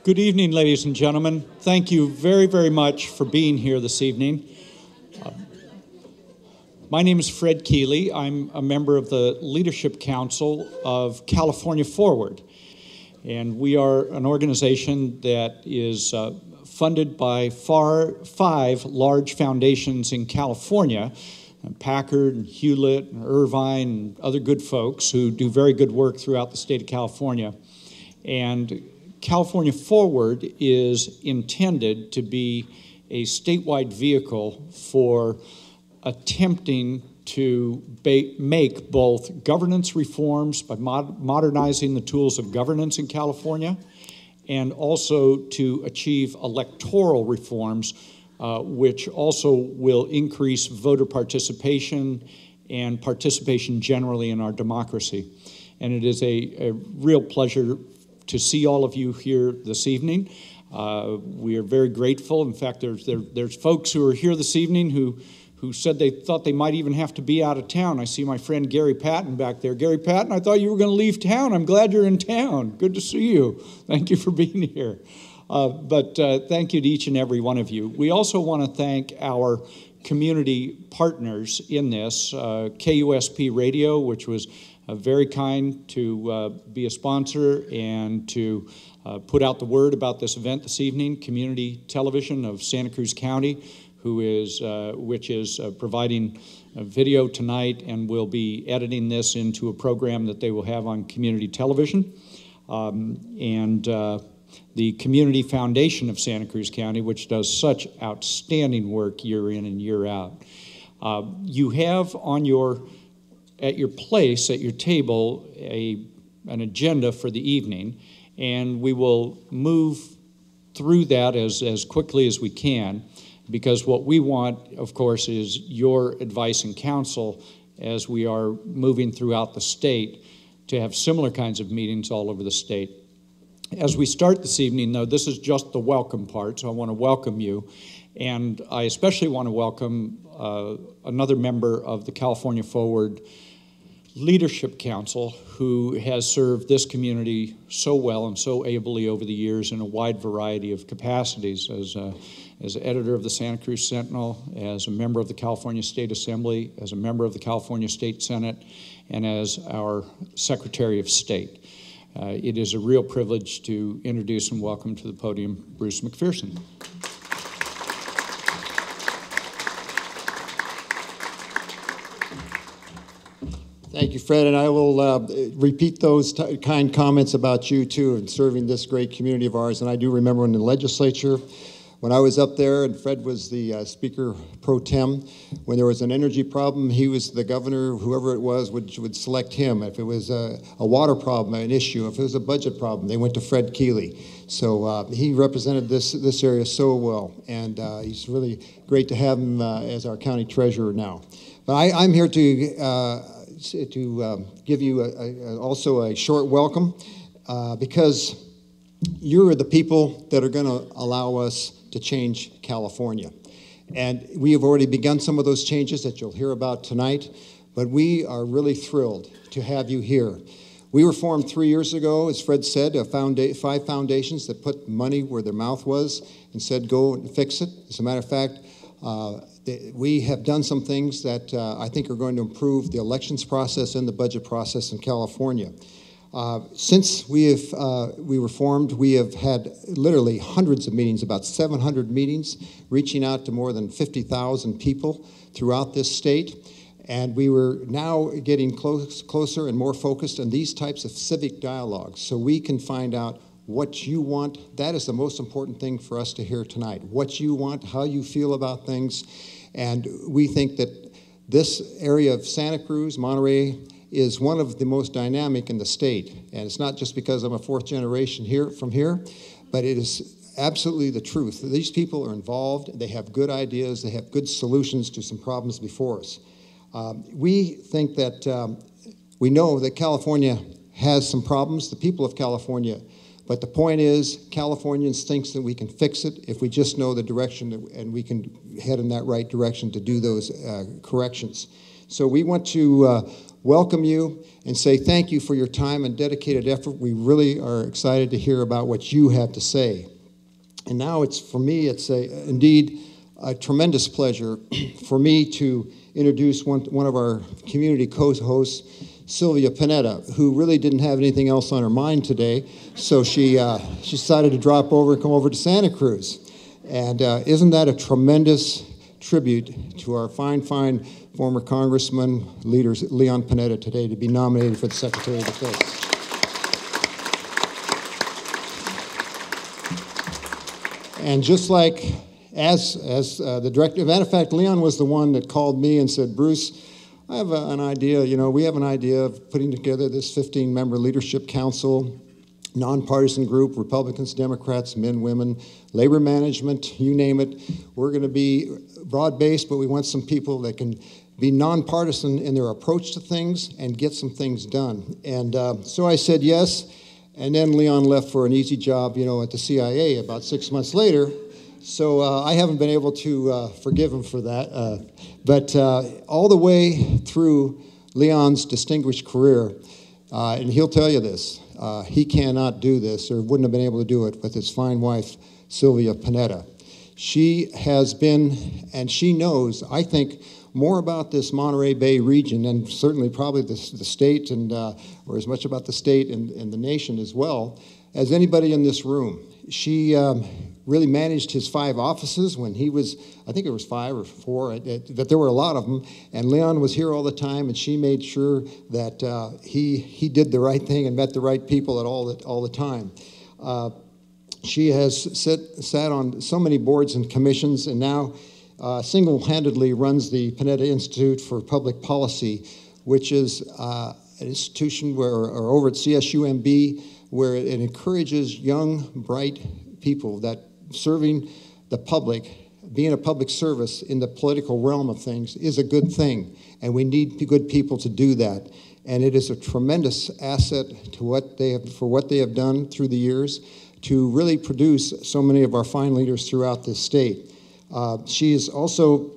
Good evening, ladies and gentlemen. Thank you very, very much for being here this evening. My name is Fred Keeley. I'm a member of the Leadership Council of California Forward. And we are an organization that is funded by five large foundations in California, Packard, and Hewlett, and Irvine, and other good folks who do very good work throughout the state of California. And California Forward is intended to be a statewide vehicle for attempting to make both governance reforms by modernizing the tools of governance in California, and also to achieve electoral reforms, which also will increase voter participation and participation generally in our democracy. And it is a real pleasure to see all of you here this evening. We are very grateful. In fact, there's folks who are here this evening who said they thought they might even have to be out of town. I see my friend Gary Patton back there. Gary Patton, I thought you were going to leave town. I'm glad you're in town. Good to see you. Thank you for being here. But thank you to each and every one of you. We also want to thank our community partners in this, KUSP Radio, which was very kind to be a sponsor and to put out the word about this event this evening. Community Television of Santa Cruz County, which is providing a video tonight and will be editing this into a program that they will have on community television. The Community Foundation of Santa Cruz County, which does such outstanding work year in and year out. You have at your place, at your table, an agenda for the evening, and we will move through that as quickly as we can, because what we want, of course, is your advice and counsel as we are moving throughout the state to have similar kinds of meetings all over the state. As we start this evening, though, this is just the welcome part, so I want to welcome you. And I especially want to welcome another member of the California Forward Leadership Council who has served this community so well and so ably over the years in a wide variety of capacities as editor of the Santa Cruz Sentinel, as a member of the California State Assembly, as a member of the California State Senate, and as our Secretary of State. It is a real privilege to introduce and welcome to the podium Bruce McPherson. Thank you, Fred, and I will repeat those kind comments about you, too, in serving this great community of ours. And I do remember in the legislature, when I was up there and Fred was the Speaker pro tem, when there was an energy problem, he was the governor, whoever it was, would select him. If it was a water problem, an issue, if it was a budget problem, they went to Fred Keeley. So he represented this area so well, and he's really great to have him as our county treasurer now. But I'm here to give you also a short welcome because you're the people that are going to allow us to change California. And we have already begun some of those changes that you'll hear about tonight, but we are really thrilled to have you here. We were formed 3 years ago, as Fred said, 5 foundations that put money where their mouth was and said, go and fix it. As a matter of fact, we have done some things that I think are going to improve the elections process and the budget process in California. Since we were formed, we have had literally hundreds of meetings, about 700 meetings, reaching out to more than 50,000 people throughout this state. And we were now getting closer and more focused on these types of civic dialogues so we can find out what you want. That is the most important thing for us to hear tonight. What you want, how you feel about things. And we think that this area of Santa Cruz, Monterey, is one of the most dynamic in the state. And it's not just because I'm a 4th generation from here, but it is absolutely the truth. These people are involved, they have good ideas, they have good solutions to some problems before us. We think that, we know that California has some problems, the people of California, but the point is Californians think that we can fix it if we just know the direction and we can head in that right direction to do those corrections. So we want to welcome you and say thank you for your time and dedicated effort. We really are excited to hear about what you have to say. And now for me, it's indeed a tremendous pleasure for me to introduce one of our community co-hosts, Sylvia Panetta, who really didn't have anything else on her mind today, so she decided to drop over and come over to Santa Cruz. And isn't that a tremendous tribute to our fine former Congressman, leader Leon Panetta today to be nominated for the Secretary of Defense. And just like as the director, matter of fact, Leon was the one that called me and said, Bruce, I have an idea, we have an idea of putting together this 15-member leadership council, nonpartisan group, Republicans, Democrats, men, women, labor management, you name it. We're going to be broad-based, but we want some people that can be nonpartisan in their approach to things and get some things done. And so I said yes, and then Leon left for an easy job, at the CIA about 6 months later. So I haven't been able to forgive him for that. But all the way through Leon's distinguished career, and he'll tell you this, he cannot do this or wouldn't have been able to do it with his fine wife, Sylvia Panetta. She has been, and she knows, I think, more about this Monterey Bay region and certainly probably the state and or as much about the state and the nation as well as anybody in this room. She really managed his 5 offices when he was, I think it was 5 or 4, that there were a lot of them, and Leon was here all the time, and she made sure that he did the right thing and met the right people at all the time. She has sat on so many boards and commissions, and now single-handedly runs the Panetta Institute for Public Policy, which is an institution or over at CSUMB, where it encourages young, bright people that serving the public, being a public service in the political realm of things is a good thing, and we need good people to do that. And it is a tremendous asset to what they have done through the years to really produce so many of our fine leaders throughout this state. She has also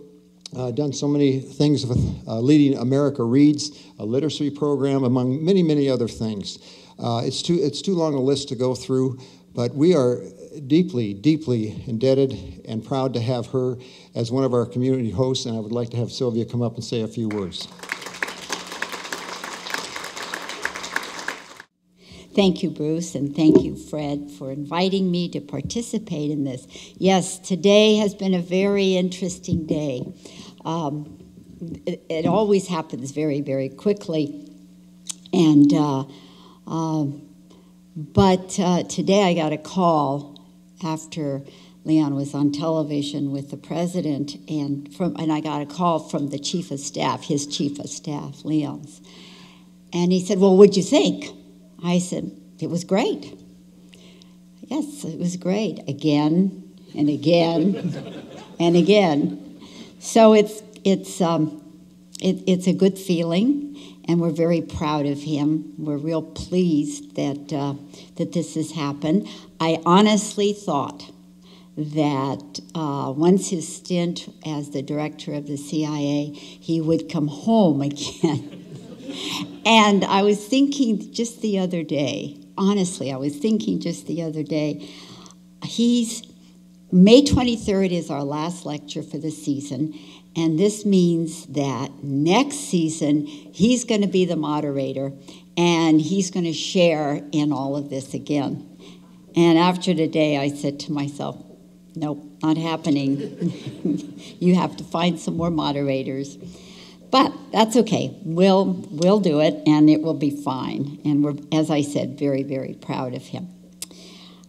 done so many things with leading America Reads, a literacy program, among many, many other things. It's too long a list to go through, but we are deeply, deeply indebted and proud to have her as one of our community hosts, and I would like to have Sylvia come up and say a few words. Thank you, Bruce, and thank you, Fred, for inviting me to participate in this. Yes, today has been a very interesting day. It always happens very, very quickly, and but today I got a call after Leon was on television with the president, and I got a call from the chief of staff, his chief of staff, Leon's, and he said, "Well, what'd you think?" I said, "It was great." Yes, it was great. Again and again and again. So it's a good feeling, and we're very proud of him. We're real pleased that that this has happened. I honestly thought that once his stint as the director of the CIA, he would come home again. And I was thinking just the other day, honestly, May 23rd is our last lecture for the season, and this means that next season he's going to be the moderator, and he's going to share in all of this again. And after today, I said to myself, nope, not happening. You have to find some more moderators. But that's okay. We'll do it, and it will be fine. And we're, as I said, very, very proud of him.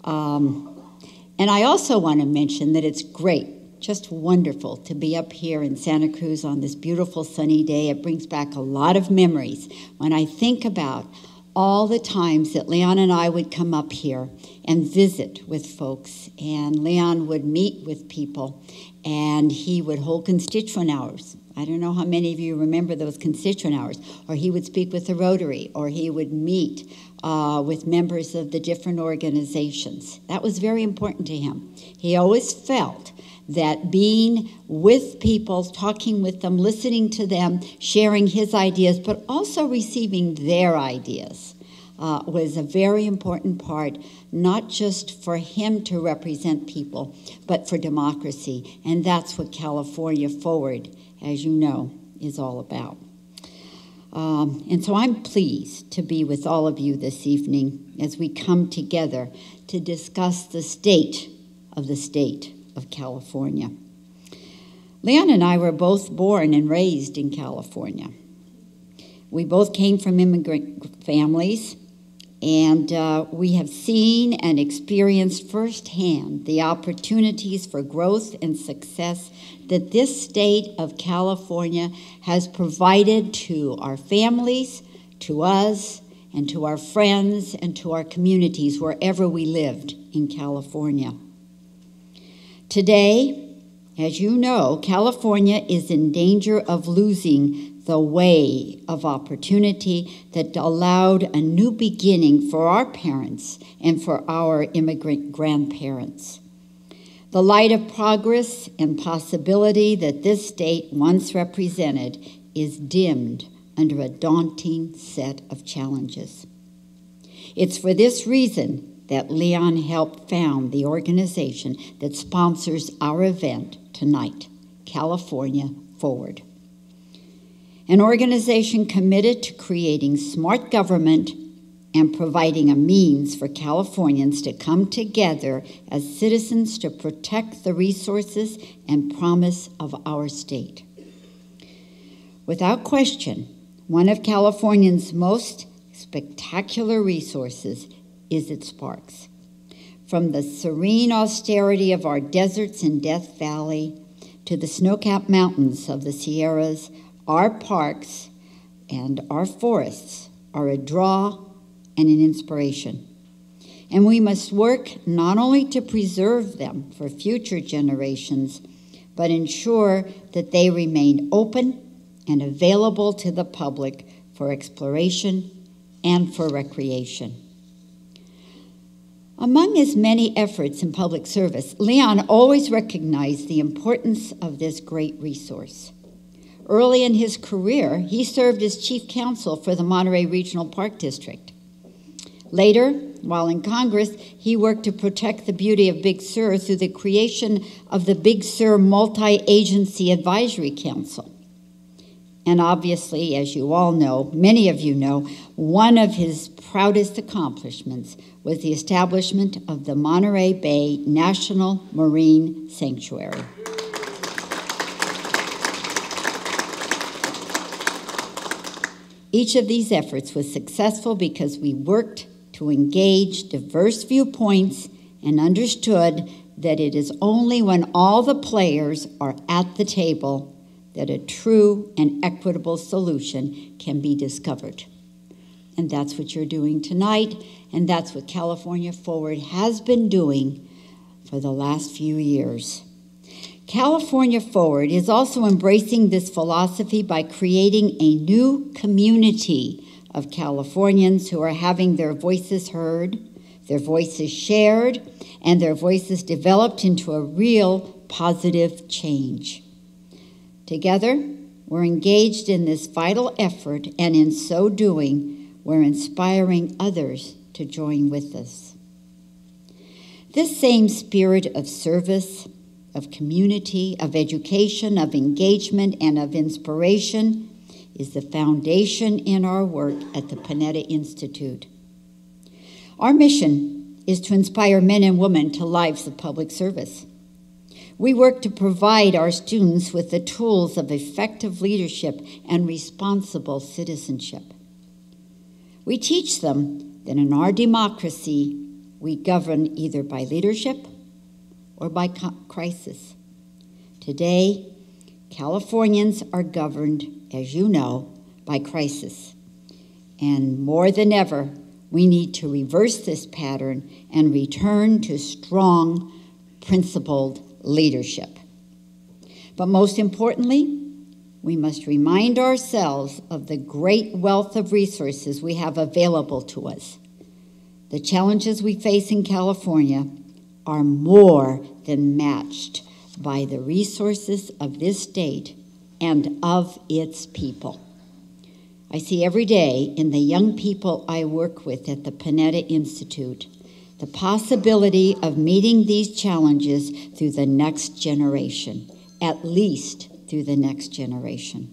And I also want to mention that it's great, just wonderful to be up here in Santa Cruz on this beautiful sunny day. It brings back a lot of memories when I think about all the times that Leon and I would come up here and visit with folks, and Leon would meet with people, and he would hold constituent hours. I don't know how many of you remember those constituent hours. Or he would speak with the Rotary, or he would meet with members of the different organizations. That was very important to him. He always felt that being with people, talking with them, listening to them, sharing his ideas, but also receiving their ideas was a very important part, not just for him to represent people, but for democracy. And that's what California Forward, as you know, is all about. And so I'm pleased to be with all of you this evening as we come together to discuss the state of California. Leon and I were both born and raised in California. We both came from immigrant families, and we have seen and experienced firsthand the opportunities for growth and success that this state of California has provided to our families, to us, and to our friends, and to our communities wherever we lived in California. Today, as you know, California is in danger of losing the way of opportunity that allowed a new beginning for our parents and for our immigrant grandparents. The light of progress and possibility that this state once represented is dimmed under a daunting set of challenges. It's for this reason that Leon helped found the organization that sponsors our event tonight, California Forward. An organization committed to creating smart government and providing a means for Californians to come together as citizens to protect the resources and promise of our state. Without question, one of California's most spectacular resources is its parks. From the serene austerity of our deserts in Death Valley to the snow-capped mountains of the Sierras, our parks and our forests are a draw and an inspiration. And we must work not only to preserve them for future generations, but ensure that they remain open and available to the public for exploration and for recreation. Among his many efforts in public service, Leon always recognized the importance of this great resource. Early in his career, he served as chief counsel for the Monterey Regional Park District. Later, while in Congress, he worked to protect the beauty of Big Sur through the creation of the Big Sur Multi-Agency Advisory Council. And obviously, as you all know, many of you know, one of his proudest accomplishments was the establishment of the Monterey Bay National Marine Sanctuary. Each of these efforts was successful because we worked to engage diverse viewpoints and understood that it is only when all the players are at the table that a true and equitable solution can be discovered. And that's what you're doing tonight, and that's what California Forward has been doing for the last few years. California Forward is also embracing this philosophy by creating a new community of Californians who are having their voices heard, their voices shared, and their voices developed into a real positive change. Together, we're engaged in this vital effort, and in so doing, we're inspiring others to join with us. This same spirit of service, of community, of education, of engagement, and of inspiration is the foundation in our work at the Panetta Institute. Our mission is to inspire men and women to lives of public service. We work to provide our students with the tools of effective leadership and responsible citizenship. We teach them that in our democracy, we govern either by leadership or by crisis. Today, Californians are governed, as you know, by crisis. And more than ever, we need to reverse this pattern and return to strong, principled leadership. But most importantly, we must remind ourselves of the great wealth of resources we have available to us. The challenges we face in California are more than matched by the resources of this state and of its people. I see every day in the young people I work with at the Panetta Institute the possibility of meeting these challenges through the next generation, at least through the next generation.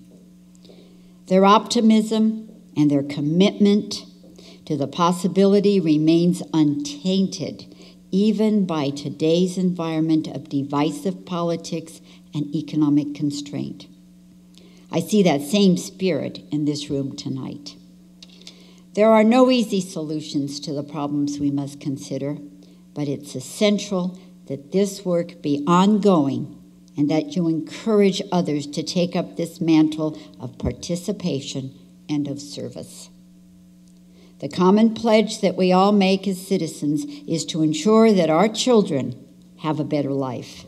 Their optimism and their commitment to the possibility remains untainted, even by today's environment of divisive politics and economic constraint. I see that same spirit in this room tonight. There are no easy solutions to the problems we must consider, but it's essential that this work be ongoing and that you encourage others to take up this mantle of participation and of service. The common pledge that we all make as citizens is to ensure that our children have a better life.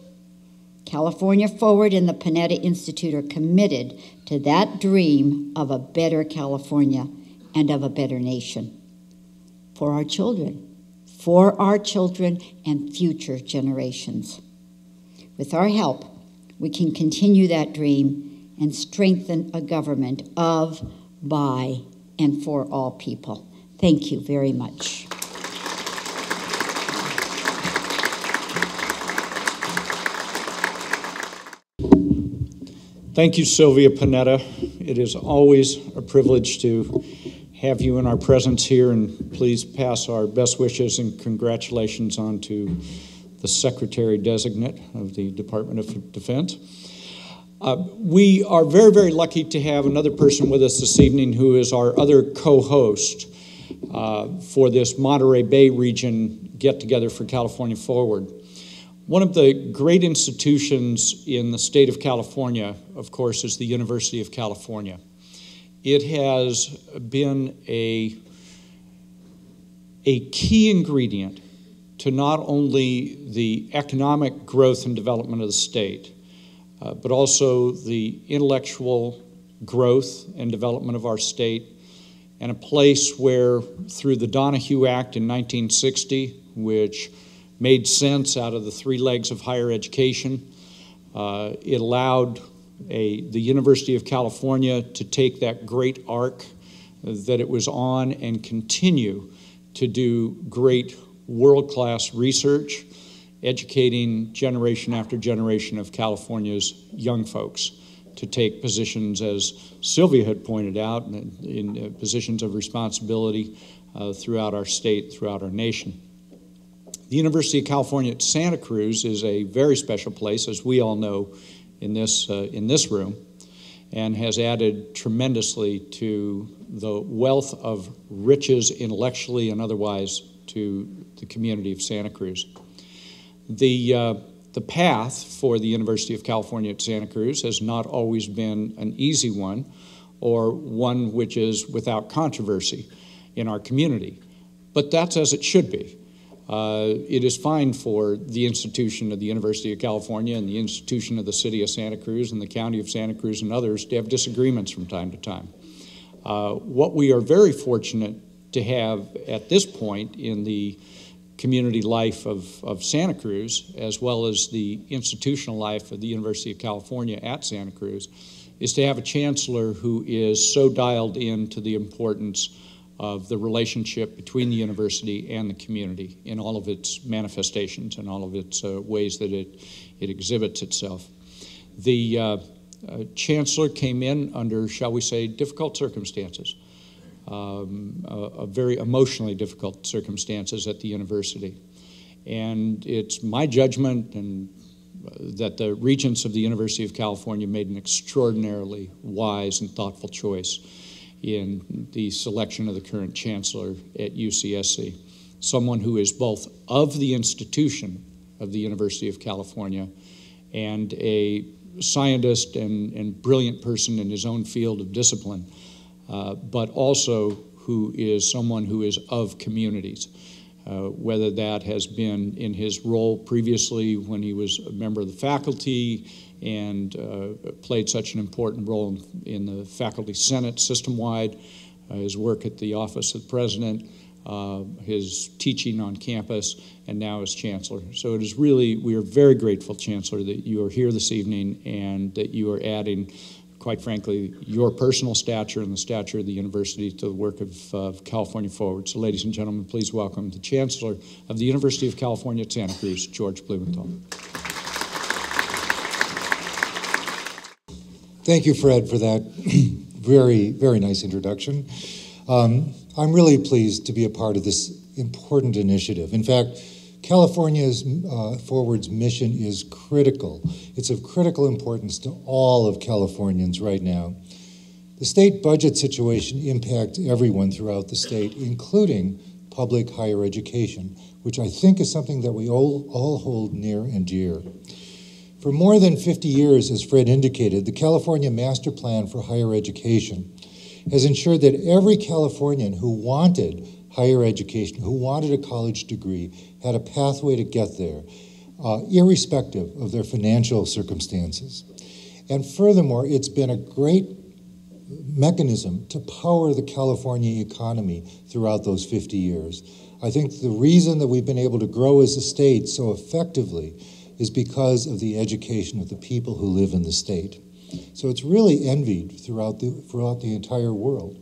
California Forward and the Panetta Institute are committed to that dream of a better California and of a better nation for our children and future generations. With our help, we can continue that dream and strengthen a government of, by, and for all people. Thank you very much. Thank you, Sylvia Panetta. It is always a privilege to have you in our presence here, and please pass our best wishes and congratulations on to the Secretary Designate of the Department of Defense. We are very, very lucky to have another person with us this evening who is our other co-host for this Monterey Bay region get-together for California Forward. One of the great institutions in the state of California, of course, is the University of California. It has been a key ingredient to not only the economic growth and development of the state, but also the intellectual growth and development of our state, and a place where, through the Donahue Act in 1960, which made sense out of the three legs of higher education, it allowed the University of California to take that great arc that it was on and continue to do great world-class research, educating generation after generation of California's young folks to take positions, as Sylvia had pointed out, in positions of responsibility throughout our state, throughout our nation. The University of California at Santa Cruz is a very special place, as we all know in this room, and has added tremendously to the wealth of riches intellectually and otherwise to the community of Santa Cruz. The path for the University of California at Santa Cruz has not always been an easy one, or one which is without controversy in our community, but that's as it should be. It is fine for the institution of the University of California and the institution of the city of Santa Cruz and the county of Santa Cruz and others to have disagreements from time to time. What we are very fortunate to have at this point in the community life of Santa Cruz, as well as the institutional life of the University of California at Santa Cruz, is to have a chancellor who is so dialed into the importance of the relationship between the university and the community in all of its manifestations and all of its ways that it exhibits itself. The chancellor came in under, shall we say, difficult circumstances, a very emotionally difficult circumstances at the university. And it's my judgment and that the regents of the University of California made an extraordinarily wise and thoughtful choice in the selection of the current chancellor at UCSC, someone who is both of the institution of the University of California and a scientist and brilliant person in his own field of discipline, but also who is someone who is of communities. whether that has been in his role previously when he was a member of the faculty and played such an important role in the faculty senate system-wide, his work at the office of the president, his teaching on campus, and now as chancellor. So it is really, we are very grateful, Chancellor, that you are here this evening and that you are adding, quite frankly, your personal stature and the stature of the university to the work of California Forward. So ladies and gentlemen, please welcome the Chancellor of the University of California at Santa Cruz, George Blumenthal. Thank you, Fred, for that very, very nice introduction. I'm really pleased to be a part of this important initiative. In fact, California's Forward's mission is critical. It's of critical importance to all of Californians right now. The state budget situation impacts everyone throughout the state, including public higher education, which I think is something that we all hold near and dear. For more than 50 years, as Fred indicated, the California Master Plan for Higher Education has ensured that every Californian who wanted higher education, who wanted a college degree, had a pathway to get there, irrespective of their financial circumstances. And furthermore, it's been a great mechanism to power the California economy throughout those 50 years. I think the reason that we've been able to grow as a state so effectively is because of the education of the people who live in the state. So it's really envied throughout the entire world.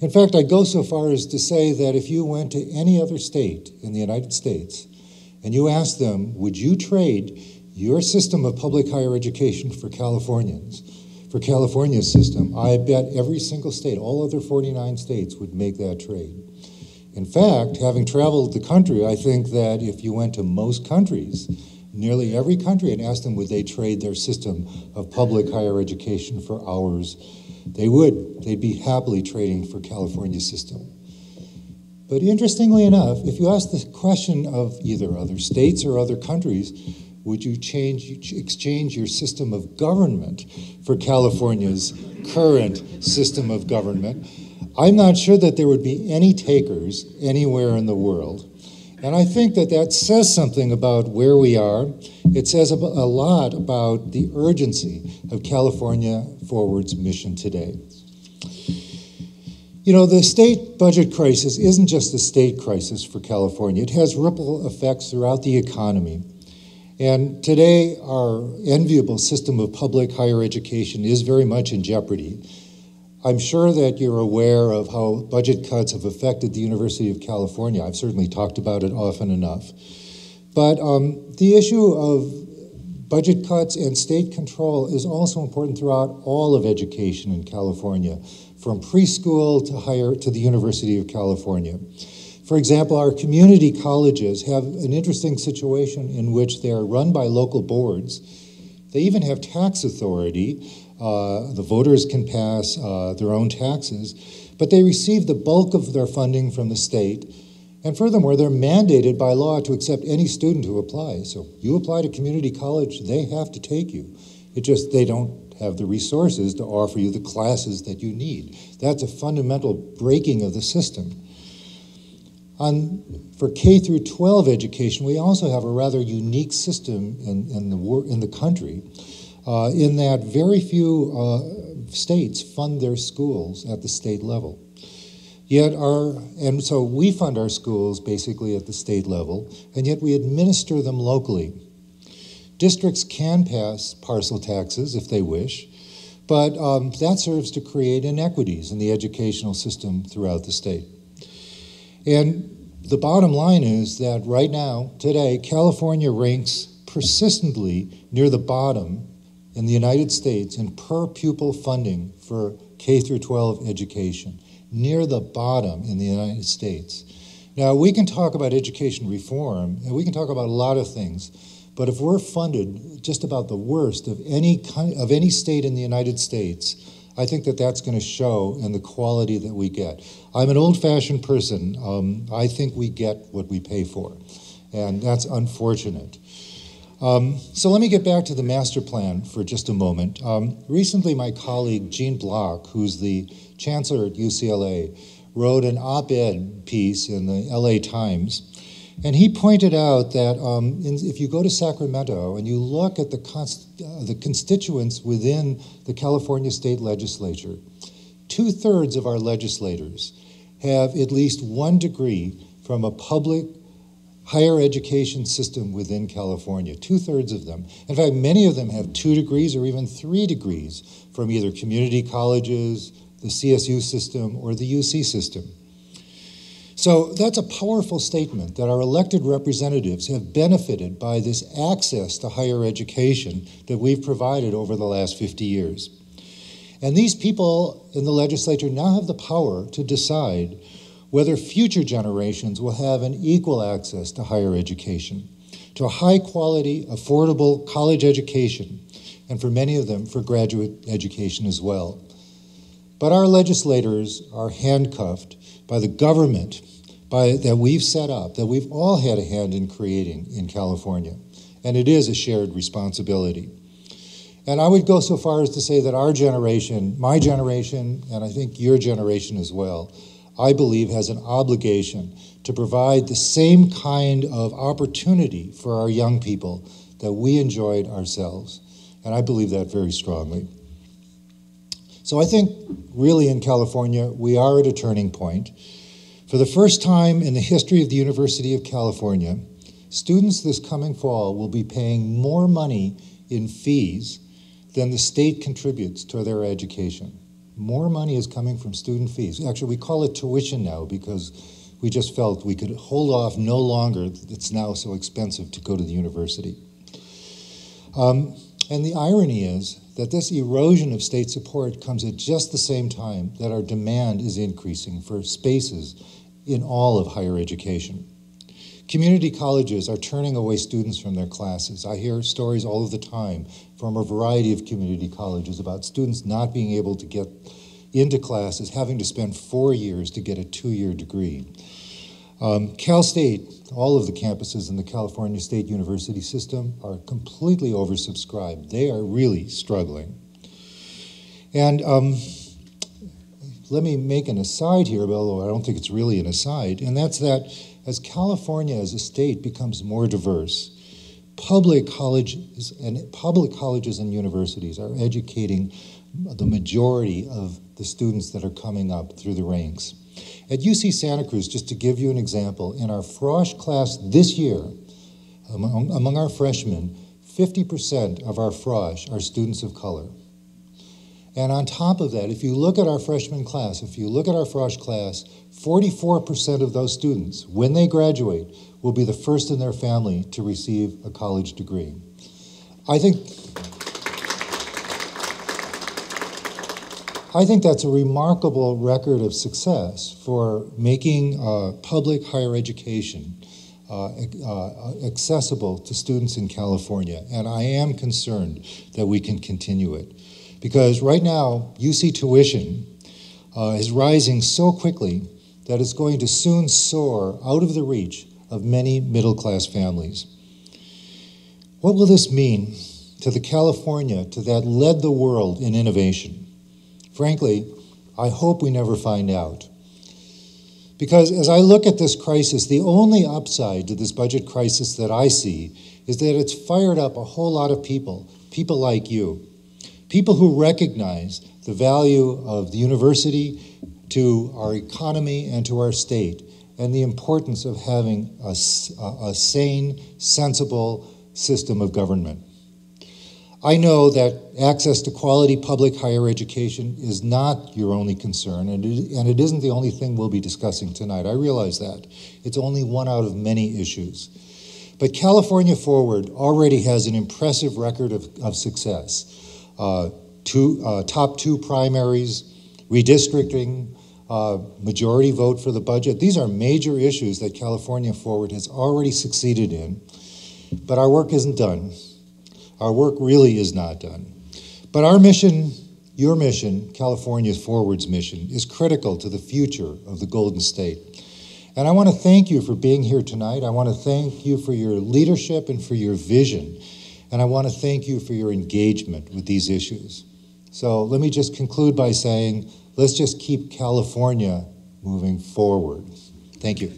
In fact, I'd go so far as to say that if you went to any other state in the United States and you asked them, would you trade your system of public higher education for Californians, for California's system, I bet every single state, all other 49 states, would make that trade. In fact, having traveled the country, I think that if you went to most countries, nearly every country, and asked them would they trade their system of public higher education for ours, they would. They'd be happily trading for California's system. But interestingly enough, if you ask the question of either other states or other countries, would you exchange your system of government for California's current system of government, I'm not sure that there would be any takers anywhere in the world. And I think that that says something about where we are. It says a lot about the urgency of California Forward's mission today. You know, the state budget crisis isn't just a state crisis for California. It has ripple effects throughout the economy. And today, our enviable system of public higher education is very much in jeopardy. I'm sure that you're aware of how budget cuts have affected the University of California. I've certainly talked about it often enough. But the issue of budget cuts and state control is also important throughout all of education in California, from preschool to the University of California. For example, our community colleges have an interesting situation in which they are run by local boards. They even have tax authority. The voters can pass their own taxes, but they receive the bulk of their funding from the state. And furthermore, they're mandated by law to accept any student who applies. So you apply to community college, they have to take you. It just, they don't have the resources to offer you the classes that you need. That's a fundamental breaking of the system. For K through 12 education, we also have a rather unique system in the country. In that very few states fund their schools at the state level. And so we fund our schools basically at the state level, and yet we administer them locally. Districts can pass parcel taxes if they wish, but that serves to create inequities in the educational system throughout the state. And the bottom line is that right now, today, California ranks persistently near the bottom in the United States in per pupil funding for K through 12 education, near the bottom in the United States. Now, we can talk about education reform, and we can talk about a lot of things, but if we're funded just about the worst of any state in the United States, I think that that's going to show in the quality that we get. I'm an old-fashioned person. I think we get what we pay for, and that's unfortunate. So let me get back to the master plan for just a moment. Recently, my colleague, Jean Block, who's the chancellor at UCLA, wrote an op-ed piece in the LA Times And he pointed out that if you go to Sacramento and you look at the constituents within the California state legislature, 2/3 of our legislators have at least one degree from a public higher education system within California, 2/3 of them. In fact, many of them have 2 degrees or even 3 degrees from either community colleges, the CSU system, or the UC system. So that's a powerful statement that our elected representatives have benefited by this access to higher education that we've provided over the last 50 years. And these people in the legislature now have the power to decide whether future generations will have an equal access to higher education, to a high-quality, affordable college education, and for many of them, for graduate education as well. But our legislators are handcuffed by the government that we've set up, that we've all had a hand in creating in California, and it is a shared responsibility. And I would go so far as to say that our generation, my generation, and I think your generation as well, I believe has an obligation to provide the same kind of opportunity for our young people that we enjoyed ourselves. And I believe that very strongly. So I think really in California, we are at a turning point. For the first time in the history of the University of California, students this coming fall will be paying more money in fees than the state contributes to their education. More money is coming from student fees. Actually, we call it tuition now because we just felt we could hold off no longer. It's now so expensive to go to the university. And the irony is that this erosion of state support comes at just the same time that our demand is increasing for spaces in all of higher education. Community colleges are turning away students from their classes. I hear stories all of the time from a variety of community colleges about students not being able to get into classes, having to spend 4 years to get a 2-year degree. Cal State, all of the campuses in the California State University system are completely oversubscribed. They are really struggling. And let me make an aside here, although I don't think it's really an aside, and that's that as California as a state becomes more diverse, public colleges and universities are educating the majority of the students that are coming up through the ranks. At UC Santa Cruz, just to give you an example, in our frosh class this year, among our freshmen, 50% of our frosh are students of color. And on top of that, if you look at our freshman class, if you look at our frosh class, 44% of those students, when they graduate, will be the first in their family to receive a college degree. I think that's a remarkable record of success for making public higher education accessible to students in California, and I am concerned that we can continue it. Because right now, UC tuition is rising so quickly that it's going to soon soar out of the reach of many middle-class families. What will this mean to the California that led the world in innovation? Frankly, I hope we never find out. Because as I look at this crisis, the only upside to this budget crisis that I see is that it's fired up a whole lot of people like you, people who recognize the value of the university to our economy and to our state, and the importance of having a sane, sensible system of government. I know that access to quality public higher education is not your only concern, and it isn't the only thing we'll be discussing tonight. I realize that. It's only one out of many issues. But California Forward already has an impressive record of success. Top 2 primaries, redistricting, majority vote for the budget. These are major issues that California Forward has already succeeded in, but our work isn't done. Our work really is not done. But our mission, your mission, California Forward's mission, is critical to the future of the Golden State. And I want to thank you for being here tonight. I want to thank you for your leadership and for your vision. And I want to thank you for your engagement with these issues. So let me just conclude by saying, let's just keep California moving forward. Thank you.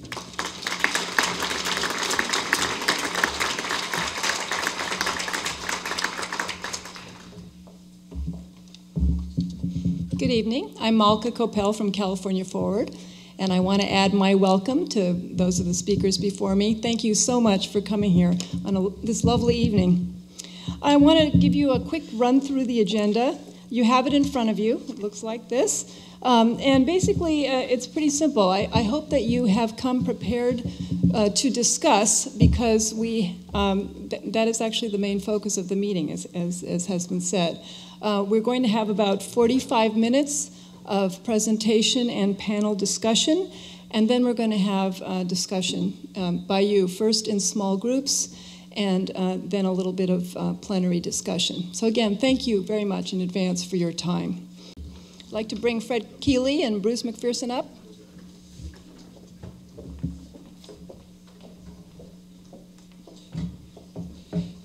Good evening. I'm Malka Coppell from California Forward, and I want to add my welcome to those of the speakers before me. Thank you so much for coming here on this lovely evening. I want to give you a quick run through the agenda. You have it in front of you. It looks like this. And basically, it's pretty simple. I hope that you have come prepared to discuss, because that is actually the main focus of the meeting, as has been said. We're going to have about 45 minutes of presentation and panel discussion, and then we're going to have discussion by you, first in small groups, and then a little bit of plenary discussion. So again, thank you very much in advance for your time. I'd like to bring Fred Keeley and Bruce McPherson up.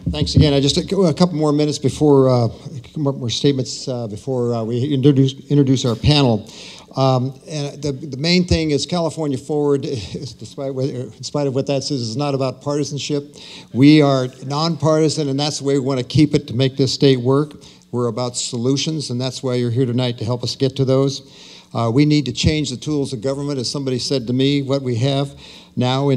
Thanks again. I just a couple more minutes before more statements before we introduce our panel. And the main thing is California Forward, in spite of what that says, is not about partisanship. We are nonpartisan, and that's the way we want to keep it to make this state work. We're about solutions, and that's why you're here tonight, to help us get to those. We need to change the tools of government, as somebody said to me. What we have now we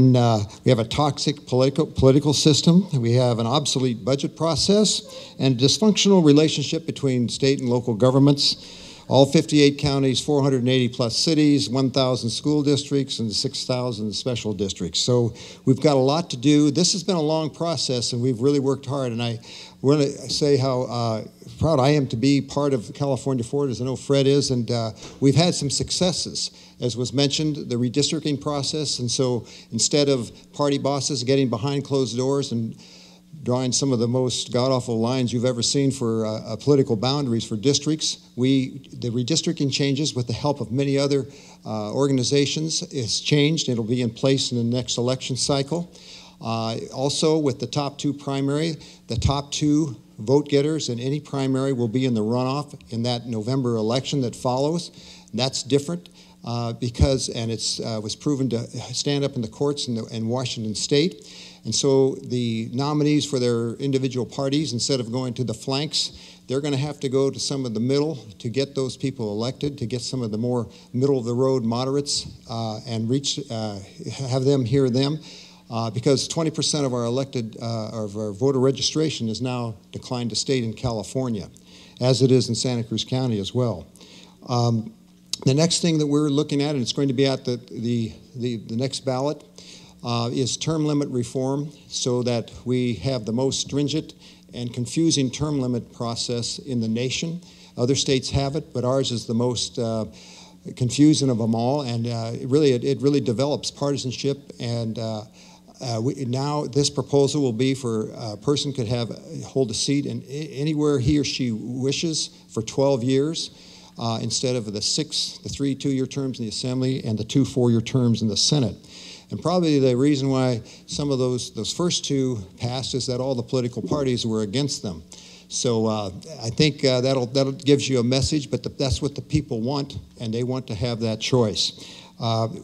have a toxic political system. We have an obsolete budget process and a dysfunctional relationship between state and local governments. All 58 counties, 480 plus cities, 1,000 school districts, and 6,000 special districts. So we've got a lot to do. This has been a long process, and we've really worked hard. And I want to say how proud I am to be part of California Forward, as I know Fred is. And we've had some successes, as was mentioned, the redistricting process. And so instead of party bosses getting behind closed doors and drawing some of the most god-awful lines you've ever seen for political boundaries for districts, the redistricting changes with the help of many other organizations is changed. It'll be in place in the next election cycle. Also, with the top two primary, the top two vote getters in any primary will be in the runoff in that November election that follows. That's different because it was proven to stand up in the courts in Washington State. And so the nominees for their individual parties, instead of going to the flanks, they're going to have to go to some of the middle to get those people elected, to get some of the more middle-of-the-road moderates and have them hear them. Because 20% of our of our voter registration is now declined to state in California, as it is in Santa Cruz County as well. The next thing that we're looking at, and it's going to be at the next ballot, is term limit reform, so that we have the most stringent and confusing term limit process in the nation. Other states have it, but ours is the most confusing of them all, and it really develops partisanship. And now this proposal will be for a person could hold a seat in anywhere he or she wishes for 12 years. Instead of the 3 2-year terms in the Assembly and the 2 4-year terms in the Senate. And probably the reason why some of those first two passed is that all the political parties were against them. So I think that'll gives you a message, but that's what the people want, and they want to have that choice.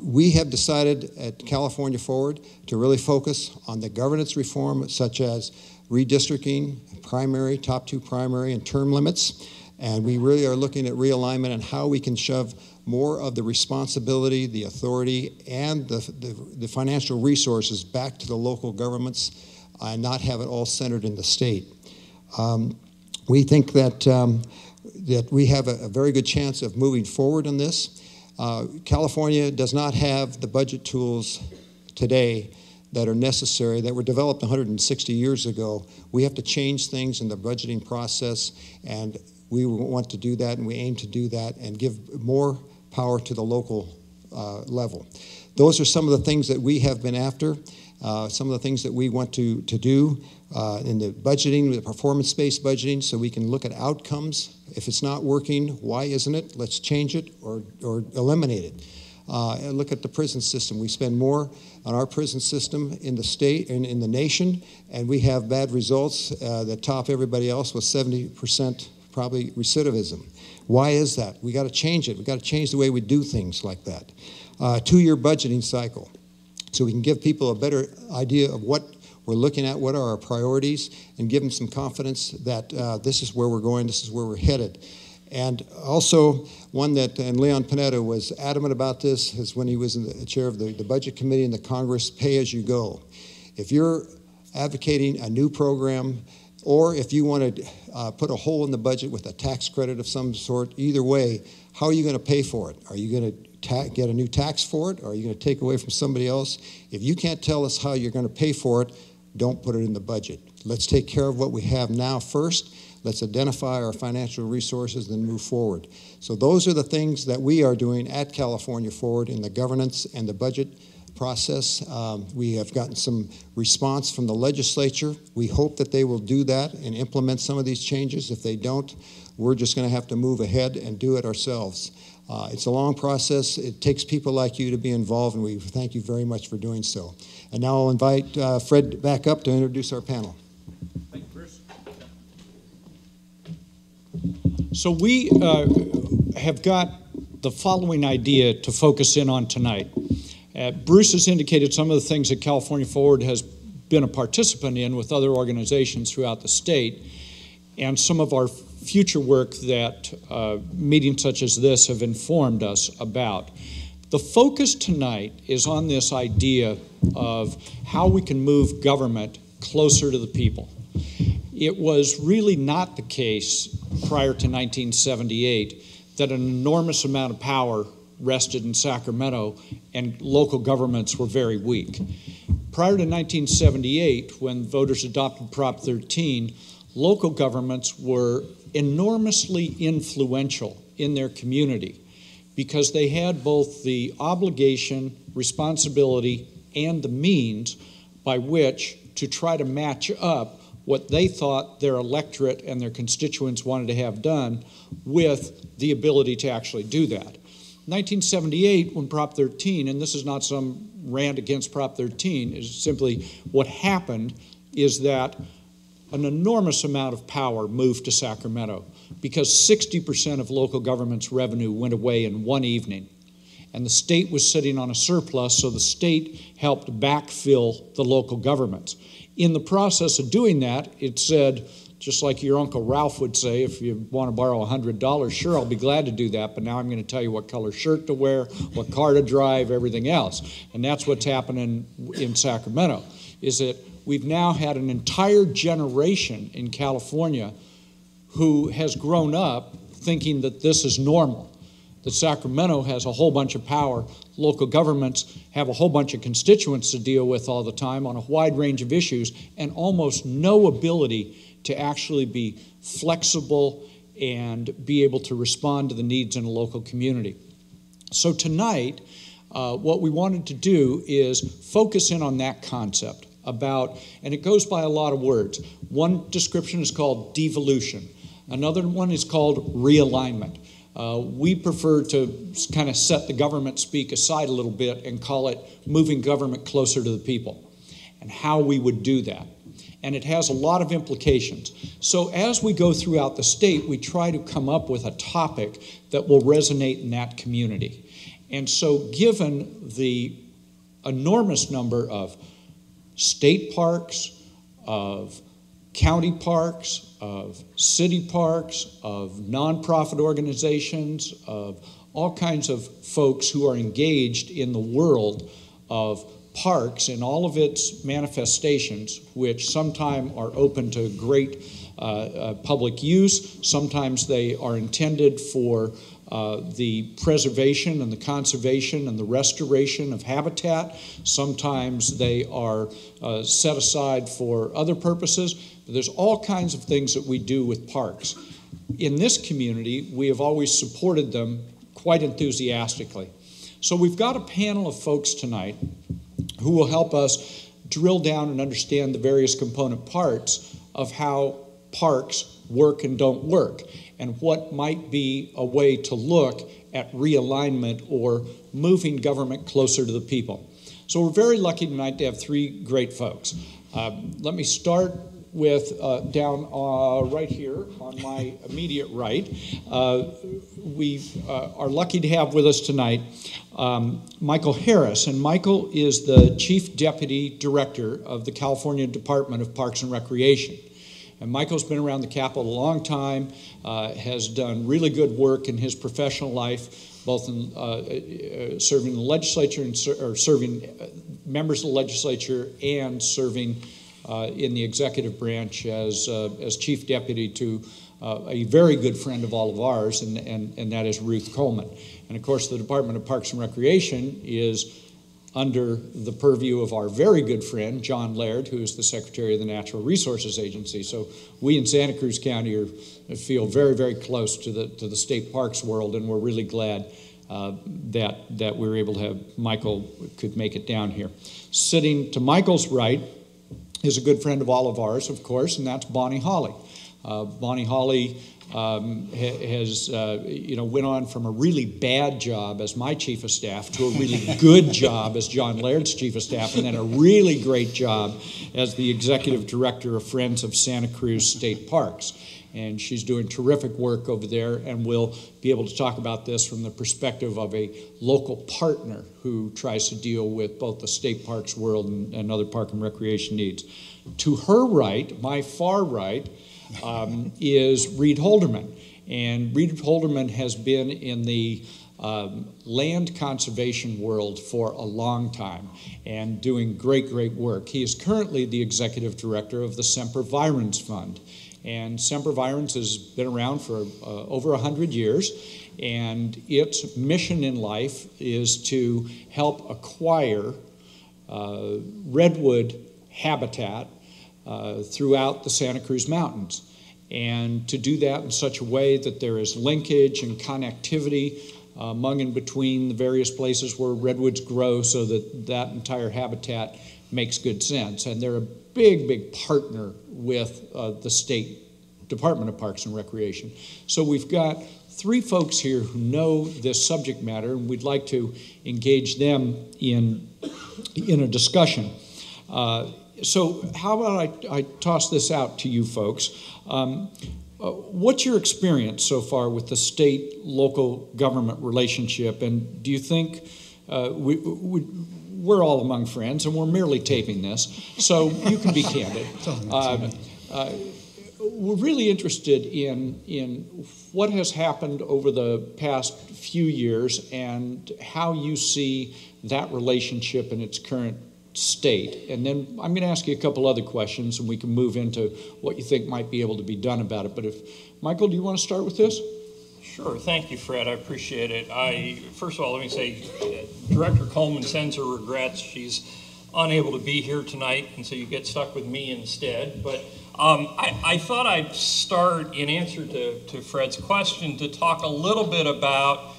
We have decided at California Forward to really focus on the governance reform, such as redistricting, primary, top two primary, and term limits. And we really are looking at realignment and how we can shove more of the responsibility, the authority, and the financial resources back to the local governments and not have it all centered in the state. We think that we have a very good chance of moving forward on this. California does not have the budget tools today that are necessary, that were developed 160 years ago. We have to change things in the budgeting process, and we want to do that, and we aim to do that and give more power to the local level. Those are some of the things that we have been after, some of the things that we want to do in the budgeting, the performance-based budgeting, so we can look at outcomes. If it's not working, why isn't it? Let's change it or eliminate it. And look at the prison system. We spend more on our prison system in the state and in the nation, and we have bad results that top everybody else with 70% probably recidivism. Why is that? We got to change it. We got to change the way we do things like that. 2-year budgeting cycle, so we can give people a better idea of what we're looking at, what are our priorities, and give them some confidence that this is where we're going, this is where we're headed. And also, one that, and Leon Panetta was adamant about this, is when he was in the chair of the Budget Committee in the Congress, pay as you go. If you're advocating a new program, or if you want to put a hole in the budget with a tax credit of some sort, either way, how are you going to pay for it? Are you going to get a new tax for it? Or are you going to take away from somebody else? If you can't tell us how you're going to pay for it, don't put it in the budget. Let's take care of what we have now first. Let's identify our financial resources, then move forward. So those are the things that we are doing at California Forward in the governance and the budget process. We have gotten some response from the legislature. We hope that they will do that and implement some of these changes. If they don't, we're just going to have to move ahead and do it ourselves. It's a long process. It takes people like you to be involved, and we thank you very much for doing so. And now I'll invite Fred back up to introduce our panel. Thank you, Bruce. So we have got the following idea to focus in on tonight. Bruce has indicated some of the things that California Forward has been a participant in with other organizations throughout the state, and some of our future work that meetings such as this have informed us about. The focus tonight is on this idea of how we can move government closer to the people. It was really not the case prior to 1978 that an enormous amount of power rested in Sacramento and local governments were very weak. Prior to 1978, when voters adopted Prop 13, local governments were enormously influential in their community because they had both the obligation, responsibility, and the means by which to try to match up what they thought their electorate and their constituents wanted to have done with the ability to actually do that. 1978, when Prop 13, and this is not some rant against Prop 13, is simply what happened is that an enormous amount of power moved to Sacramento because 60% of local government's revenue went away in one evening. And the state was sitting on a surplus, so the state helped backfill the local governments. In the process of doing that, it said, just like your Uncle Ralph would say, if you want to borrow $100, sure, I'll be glad to do that, but now I'm going to tell you what color shirt to wear, what car to drive, everything else. And that's what's happening in Sacramento, is that we've now had an entire generation in California who has grown up thinking that this is normal, that Sacramento has a whole bunch of power, local governments have a whole bunch of constituents to deal with all the time on a wide range of issues, and almost no ability to actually be flexible and be able to respond to the needs in a local community. So tonight, what we wanted to do is focus in on that concept about, and it goes by a lot of words. One description is called devolution. Another one is called realignment. We prefer to kind of set the government speak aside a little bit and call it moving government closer to the people and how we would do that. And it has a lot of implications. So as we go throughout the state, we try to come up with a topic that will resonate in that community. And so given the enormous number of state parks, of county parks, of city parks, of nonprofit organizations, of all kinds of folks who are engaged in the world of parks in all of its manifestations, which sometimes are open to great public use, sometimes they are intended for the preservation and the conservation and the restoration of habitat, sometimes they are set aside for other purposes. There's all kinds of things that we do with parks. In this community, we have always supported them quite enthusiastically. So we've got a panel of folks tonight who will help us drill down and understand the various component parts of how parks work and don't work, and what might be a way to look at realignment or moving government closer to the people. So we're very lucky tonight to have three great folks. Let me start with down right here on my immediate right. We are lucky to have with us tonight Michael Harris, and Michael is the Chief Deputy Director of the California Department of Parks and Recreation. And Michael's been around the Capitol a long time, has done really good work in his professional life, both in serving the legislature and serving members of the legislature and serving in the executive branch as chief deputy to a very good friend of all of ours, and that is Ruth Coleman. And of course, the Department of Parks and Recreation is under the purview of our very good friend, John Laird, who is the Secretary of the Natural Resources Agency. So we in Santa Cruz County feel very, very close to the state parks world, and we're really glad that we were able to have Michael could make it down here. Sitting to Michael's right is a good friend of all of ours, of course, and that's Bonnie Hawley. Bonnie Hawley has went on from a really bad job as my chief of staff to a really good job as John Laird's chief of staff, and then a really great job as the executive director of Friends of Santa Cruz State Parks. And she's doing terrific work over there, and we'll be able to talk about this from the perspective of a local partner who tries to deal with both the state parks world and other park and recreation needs. To her right, my far right, is Reed Holderman. And Reed Holderman has been in the land conservation world for a long time and doing great, great work. He is currently the executive director of the Semper Virens Fund. And Semper Virens has been around for over 100 years, and its mission in life is to help acquire redwood habitat throughout the Santa Cruz Mountains, and to do that in such a way that there is linkage and connectivity among and between the various places where redwoods grow so that that entire habitat makes good sense. And they're a big, big partner with the State Department of Parks and Recreation. So we've got three folks here who know this subject matter, and we'd like to engage them in a discussion. So how about I toss this out to you folks. What's your experience so far with the state-local government relationship, and do you think we're all among friends, and we're merely taping this, so you can be candid. We're really interested in what has happened over the past few years and how you see that relationship in its current state. And then I'm going to ask you a couple other questions, and we can move into what you think might be able to be done about it. But Michael, do you want to start with this? Sure. Thank you, Fred. I appreciate it. First of all, let me say, Director Coleman sends her regrets. She's unable to be here tonight, and so you get stuck with me instead. But I thought I'd start, in answer to Fred's question, to talk a little bit about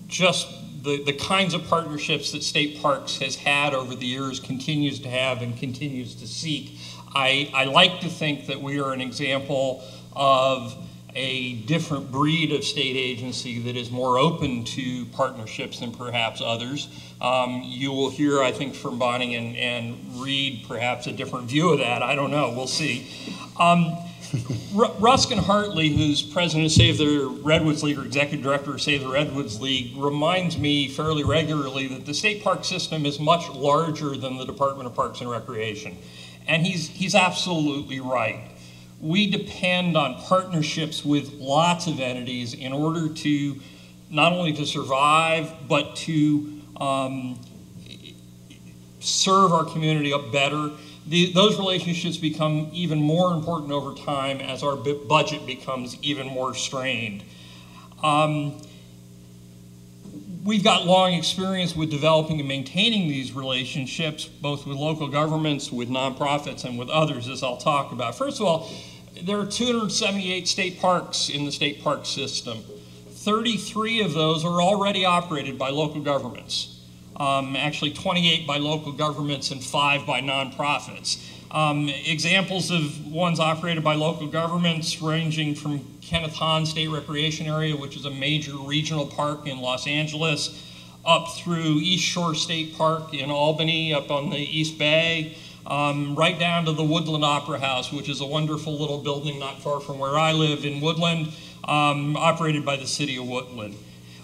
just the kinds of partnerships that State Parks has had over the years, continues to have, and continues to seek. I like to think that we are an example of a different breed of state agency that is more open to partnerships than perhaps others. You will hear, I think, from Bonnie and Reed perhaps a different view of that. I don't know. We'll see. Ruskin Hartley, who's president of Save the Redwoods League or executive director of Save the Redwoods League, reminds me fairly regularly that the state park system is much larger than the Department of Parks and Recreation. And he's absolutely right. We depend on partnerships with lots of entities in order to not only to survive, but to serve our community up better. Those relationships become even more important over time as our budget becomes even more strained. We've got long experience with developing and maintaining these relationships, both with local governments, with nonprofits, and with others, as I'll talk about. First of all, there are 278 state parks in the state park system. 33 of those are already operated by local governments. Actually 28 by local governments and 5 by nonprofits. Examples of ones operated by local governments ranging from Kenneth Hahn State Recreation Area, which is a major regional park in Los Angeles, up through East Shore State Park in Albany, up on the East Bay, right down to the Woodland Opera House, which is a wonderful little building not far from where I live in Woodland, operated by the city of Woodland.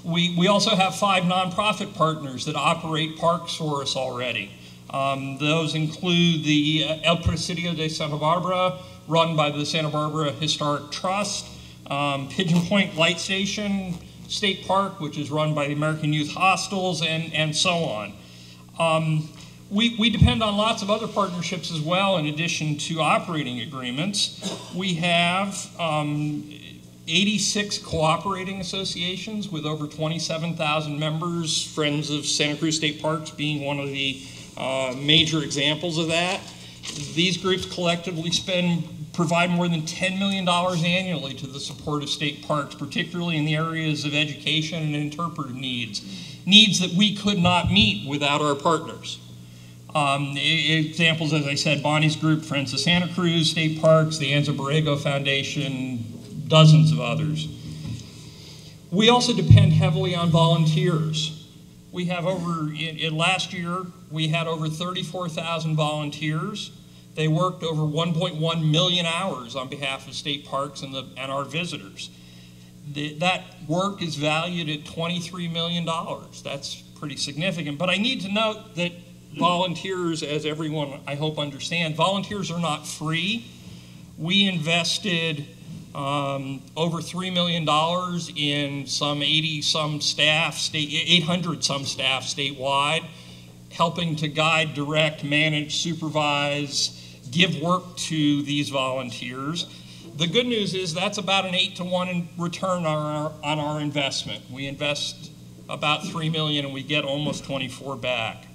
We also have 5 nonprofit partners that operate parks for us already. Those include the El Presidio de Santa Barbara, run by the Santa Barbara Historic Trust, Pigeon Point Light Station State Park, which is run by the American Youth Hostels, and so on. We depend on lots of other partnerships as well, in addition to operating agreements. We have 86 cooperating associations with over 27,000 members, Friends of Santa Cruz State Parks being one of the major examples of that. These groups collectively provide more than $10 million annually to the support of state parks, particularly in the areas of education and interpretive needs that we could not meet without our partners. Examples, as I said, Bonnie's group, Friends of Santa Cruz State Parks, the Anza Borrego Foundation, dozens of others. We also depend heavily on volunteers. We have last year, we had over 34,000 volunteers. They worked over 1.1 million hours on behalf of state parks and our visitors. That work is valued at $23 million. That's pretty significant. But I need to note that volunteers, as everyone I hope understand, volunteers are not free. We invested over $3 million in some 800 some staff statewide, helping to guide, direct, manage, supervise, give work to these volunteers. The good news is that's about an 8-to-1 return on our investment. We invest about $3 million and we get almost 24 back.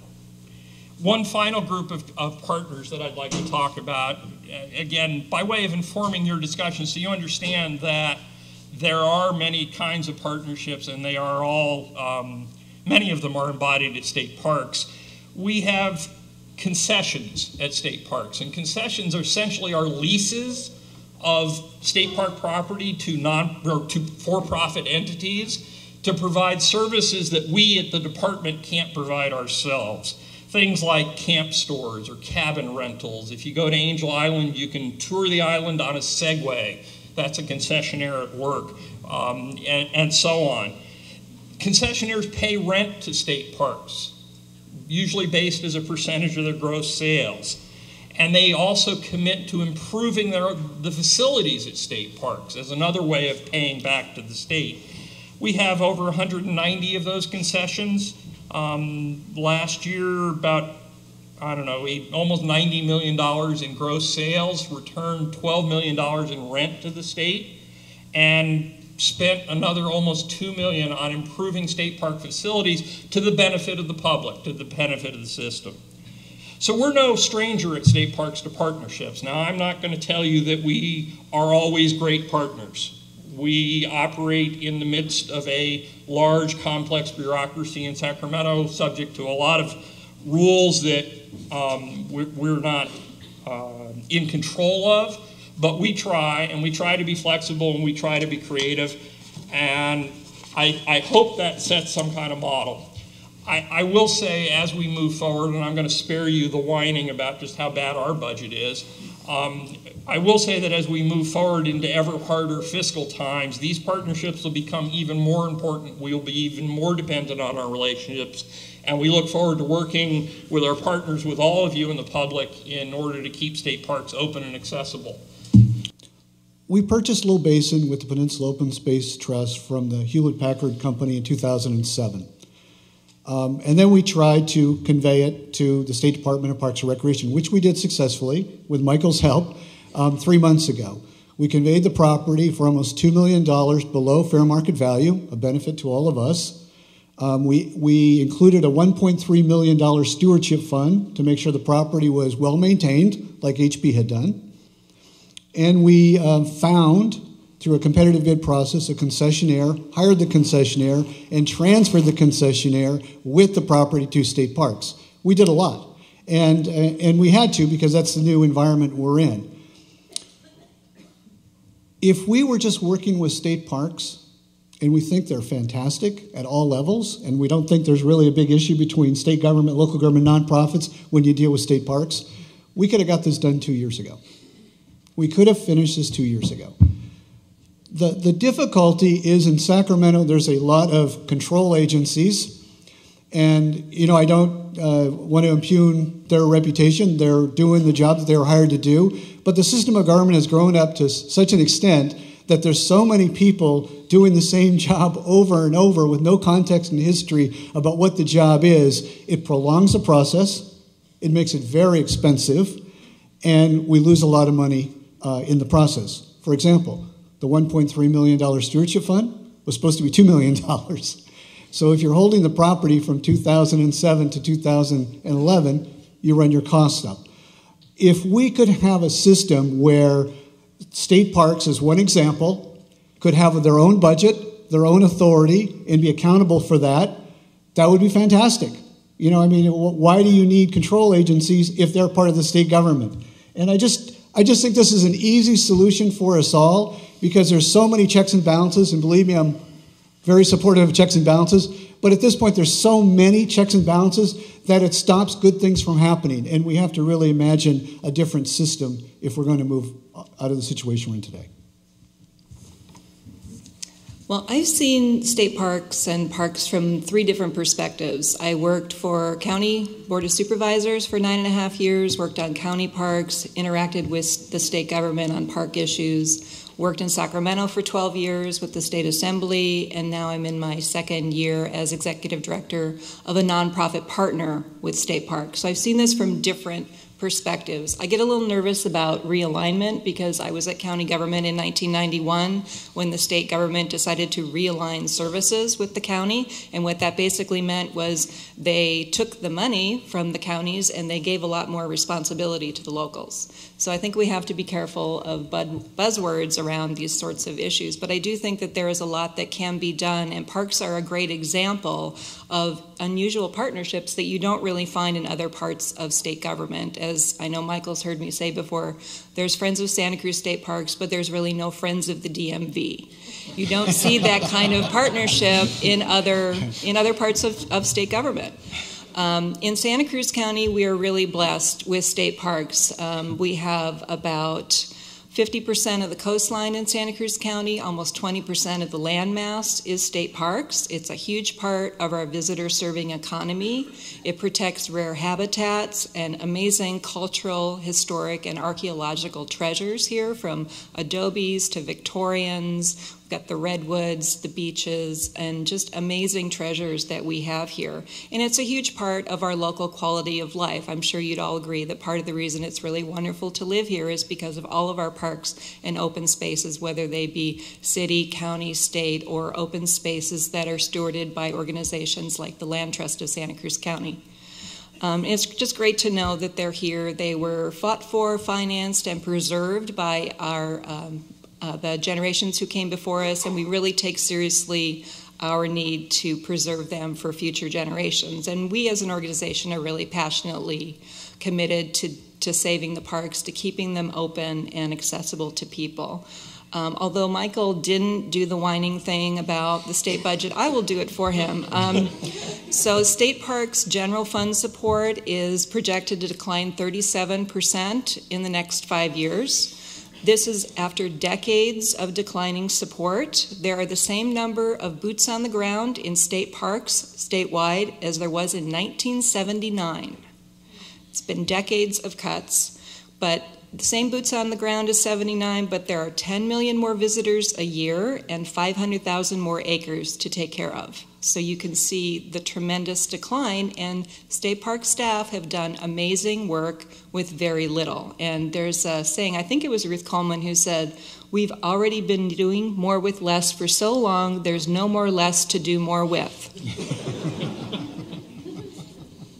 One final group of partners that I'd like to talk about, again, by way of informing your discussion, so you understand that there are many kinds of partnerships and they are all, many of them are embodied at state parks. We have concessions at state parks, and concessions are essentially our leases of state park property to for-profit entities to provide services that we at the department can't provide ourselves. Things like camp stores or cabin rentals. If you go to Angel Island, you can tour the island on a Segway. That's a concessionaire at work, and so on. Concessionaires pay rent to state parks, usually based as a percentage of their gross sales. And they also commit to improving the facilities at state parks as another way of paying back to the state. We have over 190 of those concessions. Last year, about, I don't know, almost $90 million in gross sales, returned $12 million in rent to the state, and spent another almost $2 million on improving state park facilities to the benefit of the public, to the benefit of the system. So we're no stranger at state parks to partnerships. Now, I'm not going to tell you that we are always great partners. We operate in the midst of a large, complex bureaucracy in Sacramento, subject to a lot of rules that we're not in control of, but we try, and we try to be flexible, and we try to be creative, and I hope that sets some kind of model. I will say, as we move forward, and I'm going to spare you the whining about just how bad our budget is, I will say that as we move forward into ever harder fiscal times, these partnerships will become even more important. We'll be even more dependent on our relationships, and we look forward to working with our partners, with all of you in the public, in order to keep state parks open and accessible. We purchased Little Basin with the Peninsula Open Space Trust from the Hewlett-Packard Company in 2007. And then we tried to convey it to the State Department of Parks and Recreation, which we did successfully with Michael's help 3 months ago. We conveyed the property for almost $2 million below fair market value, a benefit to all of us. We included a $1.3 million stewardship fund to make sure the property was well maintained, like HP had done. And we found, through a competitive bid process, a concessionaire, hired the concessionaire, and transferred the concessionaire with the property to state parks. We did a lot, and we had to, because that's the new environment we're in. If we were just working with state parks, and we think they're fantastic at all levels, and we don't think there's really a big issue between state government, local government, nonprofits when you deal with state parks, we could have got this done 2 years ago. We could have finished this 2 years ago. The difficulty is in Sacramento, there's a lot of control agencies, and I don't want to impugn their reputation. They're doing the job that they were hired to do. But the system of government has grown up to such an extent that there's so many people doing the same job over and over with no context and history about what the job is. It prolongs the process. It makes it very expensive. And we lose a lot of money in the process. For example, the $1.3 million stewardship fund was supposed to be $2 million. So if you're holding the property from 2007 to 2011, you run your costs up. If we could have a system where state parks, as one example, could have their own budget, their own authority, and be accountable for that, that would be fantastic. You know, I mean, why do you need control agencies if they're part of the state government? And I just think this is an easy solution for us all, because there's so many checks and balances, and believe me, I'm very supportive of checks and balances, but at this point there's so many checks and balances that it stops good things from happening, and we have to really imagine a different system if we're going to move out of the situation we're in today. Well, I've seen state parks and parks from 3 different perspectives. I worked for County Board of Supervisors for 9.5 years, worked on county parks, interacted with the state government on park issues, worked in Sacramento for 12 years with the State Assembly, and now I'm in my 2nd year as executive director of a nonprofit partner with state parks. So I've seen this from different perspectives. I get a little nervous about realignment because I was at county government in 1991 when the state government decided to realign services with the county, and what that basically meant was they took the money from the counties and they gave a lot more responsibility to the locals. So I think we have to be careful of buzzwords around these sorts of issues, but I do think that there is a lot that can be done, and parks are a great example of unusual partnerships that you don't really find in other parts of state government. As I know Michael's heard me say before, there's Friends of Santa Cruz State Parks, but there's really no Friends of the DMV. You don't see that kind of partnership in other parts of state government. In Santa Cruz County, we are really blessed with state parks. We have about 50% of the coastline in Santa Cruz County, almost 20% of the landmass is state parks. It's a huge part of our visitor-serving economy. It protects rare habitats and amazing cultural, historic, and archaeological treasures here, from adobes to Victorians. We've got the redwoods, the beaches, and just amazing treasures that we have here. And it's a huge part of our local quality of life. I'm sure you'd all agree that part of the reason it's really wonderful to live here is because of all of our parks and open spaces, whether they be city, county, state, or open spaces that are stewarded by organizations like the Land Trust of Santa Cruz County. It's just great to know that they're here. They were fought for, financed, and preserved by our the generations who came before us, and we really take seriously our need to preserve them for future generations. And we as an organization are really passionately committed to saving the parks, to keeping them open and accessible to people. Although Michael didn't do the whining thing about the state budget, I will do it for him. So state parks general fund support is projected to decline 37% in the next 5 years. This is after decades of declining support. There are the same number of boots on the ground in state parks statewide as there was in 1979. It's been decades of cuts, but the same boots on the ground as 79, but there are 10 million more visitors a year and 500,000 more acres to take care of. So you can see the tremendous decline, and state park staff have done amazing work with very little. And there's a saying, I think it was Ruth Coleman who said, "We've already been doing more with less for so long, there's no more less to do more with."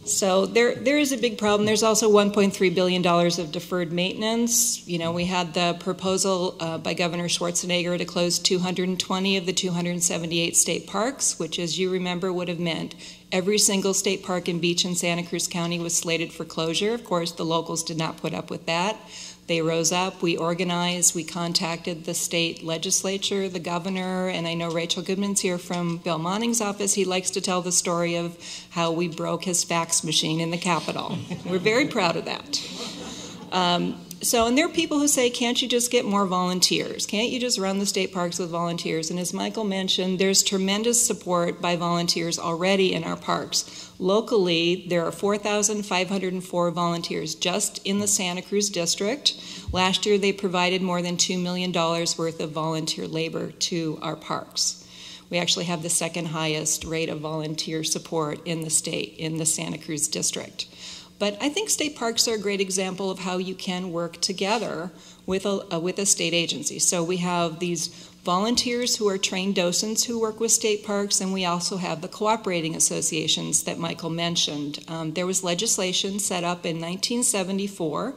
So there is a big problem. There's also $1.3 billion of deferred maintenance. You know, we had the proposal by Governor Schwarzenegger to close 220 of the 278 state parks, which, as you remember, would have meant every single state park and beach in Santa Cruz County was slated for closure. Of course, the locals did not put up with that. They rose up, we organized, we contacted the state legislature, the governor, and I know Rachel Goodman's here from Bill Monning's office. He likes to tell the story of how we broke his fax machine in the Capitol. We're very proud of that. And there are people who say, can't you just get more volunteers? Can't you just run the state parks with volunteers? And as Michael mentioned, there's tremendous support by volunteers already in our parks. Locally, there are 4,504 volunteers just in the Santa Cruz district. Last year, they provided more than $2 million worth of volunteer labor to our parks. We actually have the second highest rate of volunteer support in the state, in the Santa Cruz district. But I think state parks are a great example of how you can work together with a state agency. So we have these volunteers who are trained docents who work with state parks, and we also have the cooperating associations that Michael mentioned. There was legislation set up in 1974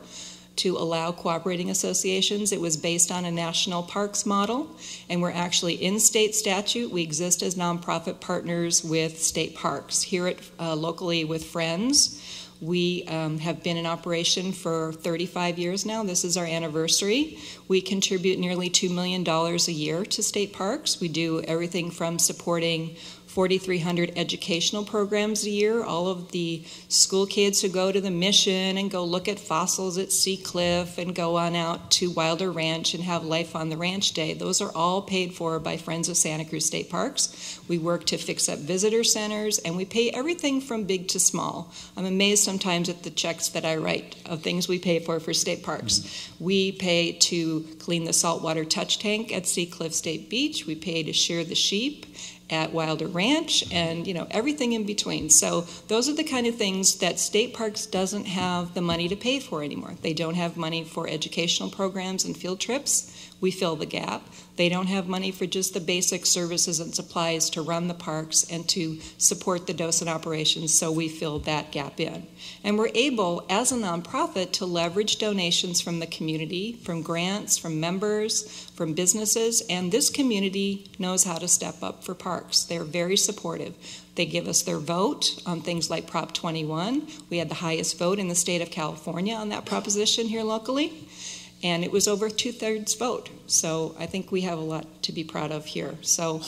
to allow cooperating associations. It was based on a national parks model, and we're actually in state statute. We exist as nonprofit partners with state parks. Here locally with Friends, we have been in operation for 35 years now. This is our anniversary. We contribute nearly $2 million a year to state parks. We do everything from supporting 4,300 educational programs a year, all of the school kids who go to the Mission and go look at fossils at Sea Cliff and go on out to Wilder Ranch and have Life on the Ranch Day. Those are all paid for by Friends of Santa Cruz State Parks. We work to fix up visitor centers, and we pay everything from big to small. I'm amazed sometimes at the checks that I write of things we pay for state parks. We pay to clean the saltwater touch tank at Sea Cliff State Beach. We pay to shear the sheep at Wilder Ranch, and everything in between. So those are the kind of things that state parks doesn't have the money to pay for anymore. They don't have money for educational programs and field trips. We fill the gap. They don't have money for just the basic services and supplies to run the parks and to support the docent operations, so we fill that gap in. And we're able, as a nonprofit, to leverage donations from the community, from grants, from members, from businesses, and this community knows how to step up for parks. They're very supportive. They give us their vote on things like Prop 21. We had the highest vote in the state of California on that proposition here locally. And it was over 2/3 vote. So I think we have a lot to be proud of here. So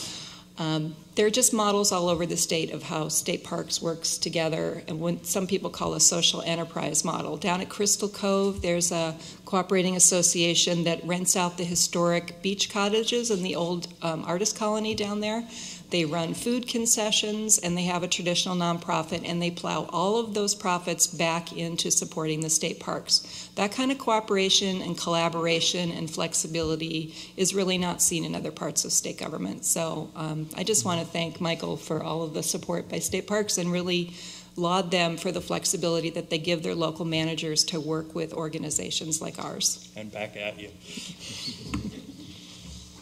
there are just models all over the state of how state parks works together, and what some people call a social enterprise model. Down at Crystal Cove, there's a cooperating association that rents out the historic beach cottages in the old artist colony down there. They run food concessions, and they have a traditional nonprofit, and they plow all of those profits back into supporting the state parks. That kind of cooperation and collaboration and flexibility is really not seen in other parts of state government. So I just want to thank Michael for all of the support by state parks, and really laud them for the flexibility that they give their local managers to work with organizations like ours. And back at you.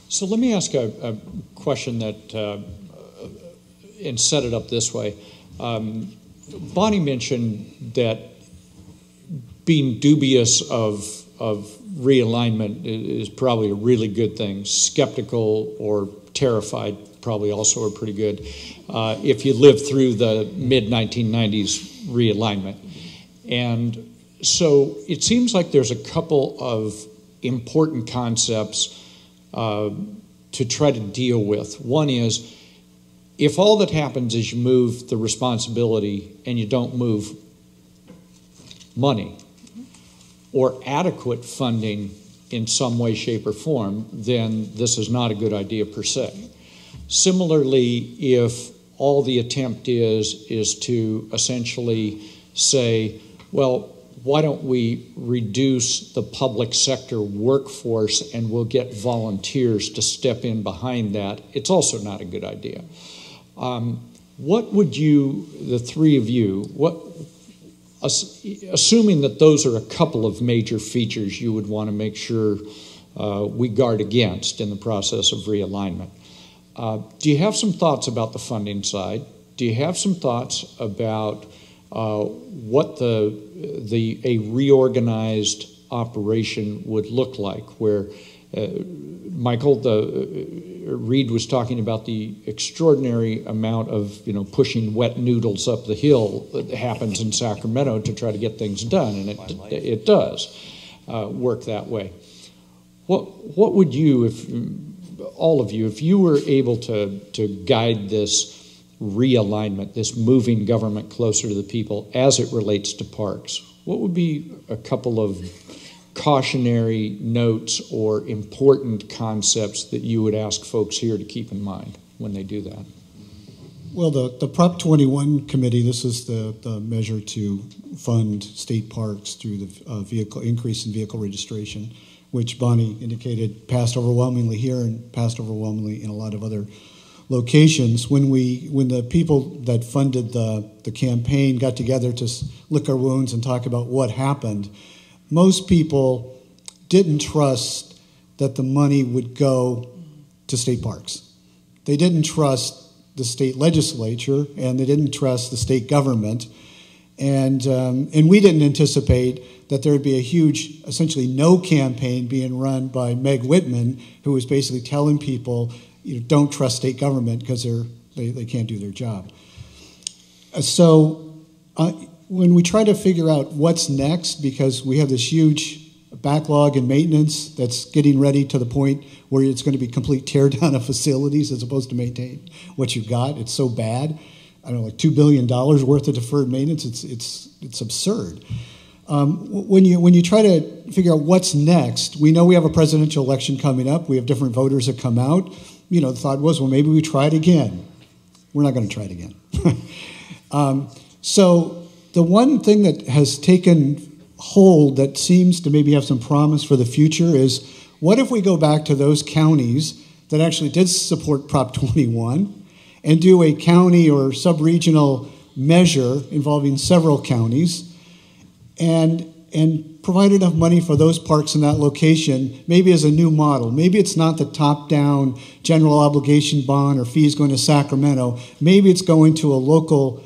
So let me ask a question that, and set it up this way. Bonnie mentioned that being dubious of realignment is probably a really good thing. Skeptical or terrified probably also are pretty good if you live through the mid-1990s realignment. And so it seems like there's a couple of important concepts to try to deal with. One is, if all that happens is you move the responsibility and you don't move money or adequate funding in some way, shape, or form, then this is not a good idea per se. Similarly, if all the attempt is to essentially say, well, why don't we reduce the public sector workforce and we'll get volunteers to step in behind that, it's also not a good idea. What would you, the three of you, assuming that those are a couple of major features you would want to make sure we guard against in the process of realignment, do you have some thoughts about the funding side? Do you have some thoughts about what a reorganized operation would look like, where Michael, Reed was talking about the extraordinary amount of pushing wet noodles up the hill that happens in Sacramento to try to get things done, and it does work that way. What would you, if all of you, if you were able to guide this realignment, this moving government closer to the people as it relates to parks, what would be a couple of cautionary notes or important concepts that you would ask folks here to keep in mind when they do that? Well, the Prop 21 committee, this is the measure to fund state parks through the increase in vehicle registration, which Bonnie indicated passed overwhelmingly here and passed overwhelmingly in a lot of other locations. When the people that funded the campaign got together to lick our wounds and talk about what happened, most people didn't trust that the money would go to state parks. They didn't trust the state legislature, and they didn't trust the state government, and we didn't anticipate that there would be a huge, essentially no campaign being run by Meg Whitman, who was basically telling people, don't trust state government because they can't do their job. So when we try to figure out what's next, because we have this huge backlog in maintenance that's getting ready to the point where it's going to be complete tear down of facilities as opposed to maintain what you've got. It's so bad. I don't know, like $2 billion worth of deferred maintenance. It's absurd. When you try to figure out what's next, we know we have a presidential election coming up. We have different voters that come out. The thought was, well, maybe we try it again. We're not going to try it again. So the one thing that has taken hold that seems to maybe have some promise for the future is, what if we go back to those counties that actually did support Prop 21 and do a county or sub-regional measure involving several counties and provide enough money for those parks in that location, maybe as a new model. Maybe it's not the top-down general obligation bond or fees going to Sacramento. Maybe it's going to a local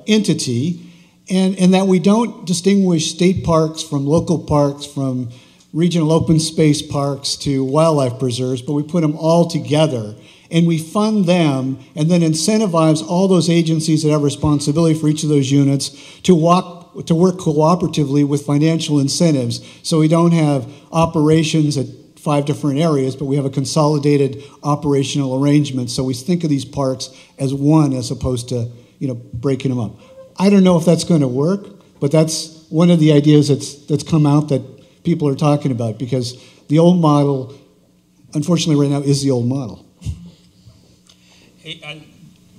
entity, and that we don't distinguish state parks from local parks, from regional open space parks to wildlife preserves, but we put them all together and we fund them and then incentivize all those agencies that have responsibility for each of those units to work cooperatively with financial incentives, so we don't have operations at 5 different areas, but we have a consolidated operational arrangement. So we think of these parks as one as opposed to breaking them up. I don't know if that's going to work, but that's one of the ideas that's come out that people are talking about, because the old model, unfortunately right now, is the old model. Hey,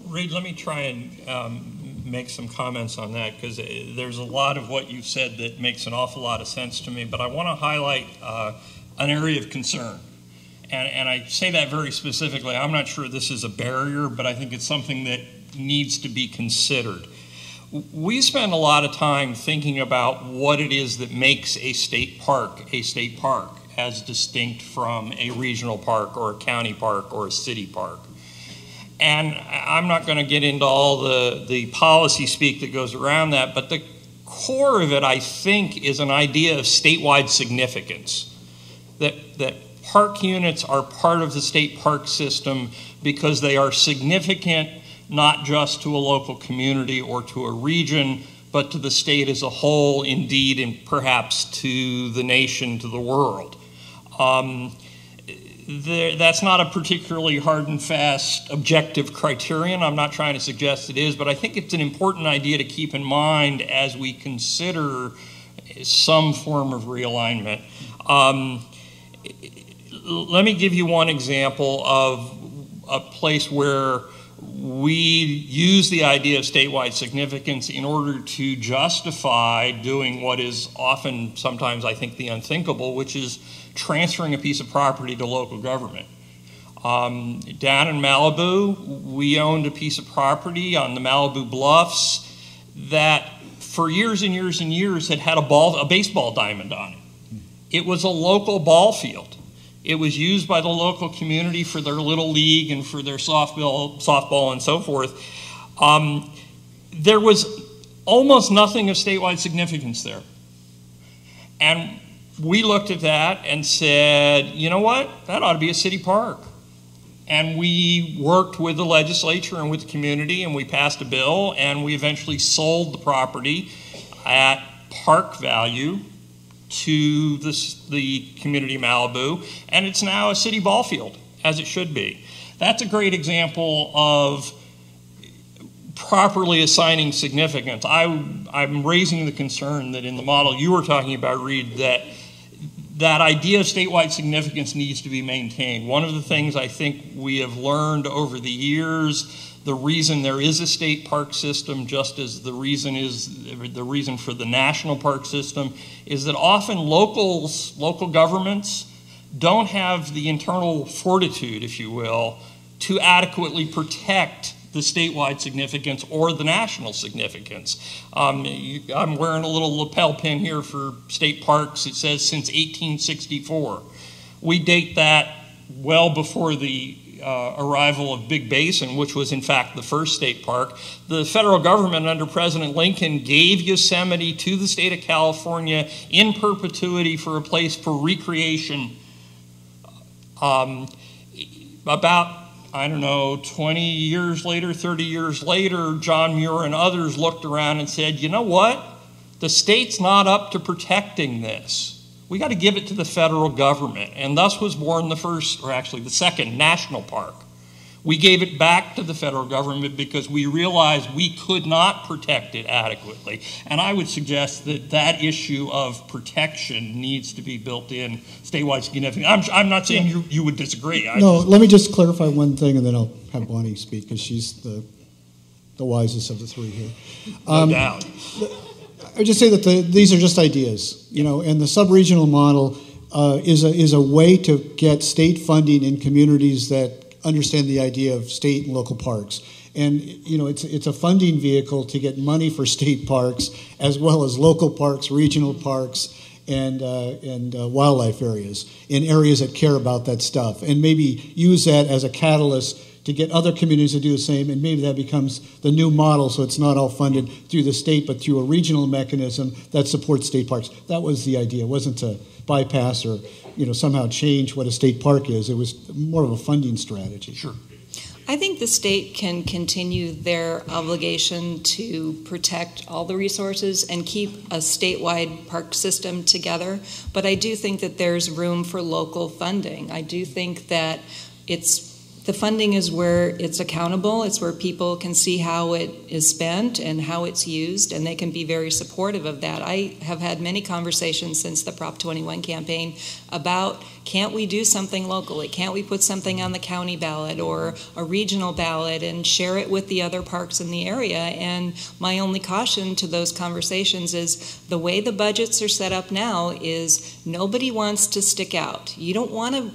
Reed, let me try and make some comments on that, because there's a lot of what you've said that makes an awful lot of sense to me, but I want to highlight an area of concern. And I say that very specifically. I'm not sure this is a barrier, but I think it's something that needs to be considered. We spend a lot of time thinking about what it is that makes a state park, as distinct from a regional park or a county park or a city park. And I'm not going to get into all the policy speak that goes around that, but the core of it, I think, is an idea of statewide significance, that park units are part of the state park system because they are significant not just to a local community or to a region, but to the state as a whole, indeed, and perhaps to the nation, to the world. That's not a particularly hard and fast objective criterion. I'm not trying to suggest it is, but I think it's an important idea to keep in mind as we consider some form of realignment. Let me give you one example of a place where we use the idea of statewide significance in order to justify doing what is often, sometimes I think, the unthinkable, which is transferring a piece of property to local government. Down in Malibu, we owned a piece of property on the Malibu Bluffs that for years and years and years had a baseball diamond on it. It was a local ball field. It was used by the local community for their little league and for their softball and so forth. There was almost nothing of statewide significance there. And we looked at that and said, you know what? That ought to be a city park. And we worked with the legislature and with the community, and we passed a bill, and we eventually sold the property at park value to the community of Malibu, and it's now a city ball field, as it should be. That's a great example of properly assigning significance. I'm raising the concern that in the model you were talking about, Reed, that that idea of statewide significance needs to be maintained. One of the things I think we have learned over the years, the reason there is a state park system, just as the reason for the national park system, is that often local governments don't have the internal fortitude, if you will, to adequately protect the statewide significance or the national significance. I'm wearing a little lapel pin here for state parks. It says since 1864. We date that well before the arrival of Big Basin, which was in fact the first state park. The federal government under President Lincoln gave Yosemite to the state of California in perpetuity for a place for recreation. About, I don't know, 20 years later, 30 years later, John Muir and others looked around and said, you know what? The state's not up to protecting this. We got to give it to the federal government. And thus was born the first, or actually the second, national park. We gave it back to the federal government because we realized we could not protect it adequately. And I would suggest that that issue of protection needs to be built in statewide significance. I'm not saying you would disagree. Let me just clarify one thing, and then I'll have Bonnie speak, because she's the wisest of the three here. No doubt. I would just say that these are just ideas, and the sub-regional model is a way to get state funding in communities that understand the idea of state and local parks. And, it's a funding vehicle to get money for state parks as well as local parks, regional parks, and wildlife areas, in areas that care about that stuff. And maybe use that as a catalyst to get other communities to do the same, and maybe that becomes the new model, so it's not all funded through the state, but through a regional mechanism that supports state parks. That was the idea. It wasn't to bypass or somehow change what a state park is. It was more of a funding strategy. Sure. I think the state can continue their obligation to protect all the resources and keep a statewide park system together, but I do think that there's room for local funding. I do think that the funding is where it's accountable. It's where people can see how it is spent and how it's used, and they can be very supportive of that. I have had many conversations since the Prop 21 campaign about, can't we do something locally? Can't we put something on the county ballot or a regional ballot and share it with the other parks in the area? And my only caution to those conversations is the way the budgets are set up now is nobody wants to stick out. You don't want to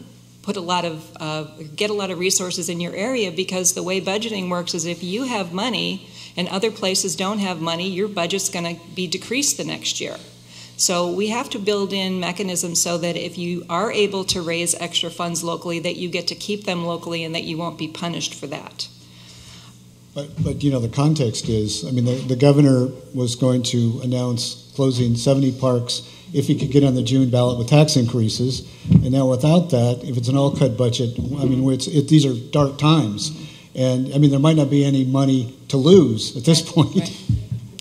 get a lot of resources in your area, because the way budgeting works is if you have money and other places don't have money, your budget's going to be decreased the next year. So we have to build in mechanisms so that if you are able to raise extra funds locally, that you get to keep them locally and that you won't be punished for that. But the context is, the governor was going to announce closing 70 parks if he could get on the June ballot with tax increases. And now without that, if it's an all-cut budget, these are dark times. And, there might not be any money to lose at this point. Right.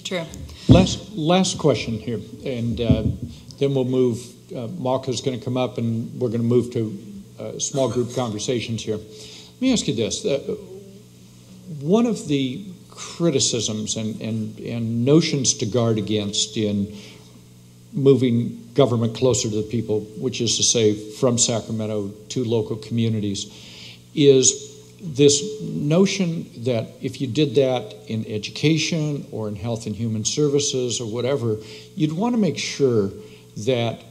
True. Last question here, and then we'll move. Malka's going to come up, and we're going to move to small group conversations here. Let me ask you this. One of the criticisms and notions to guard against in moving government closer to the people, which is to say from Sacramento to local communities, is this notion that if you did that in education or in health and human services or whatever, you'd want to make sure that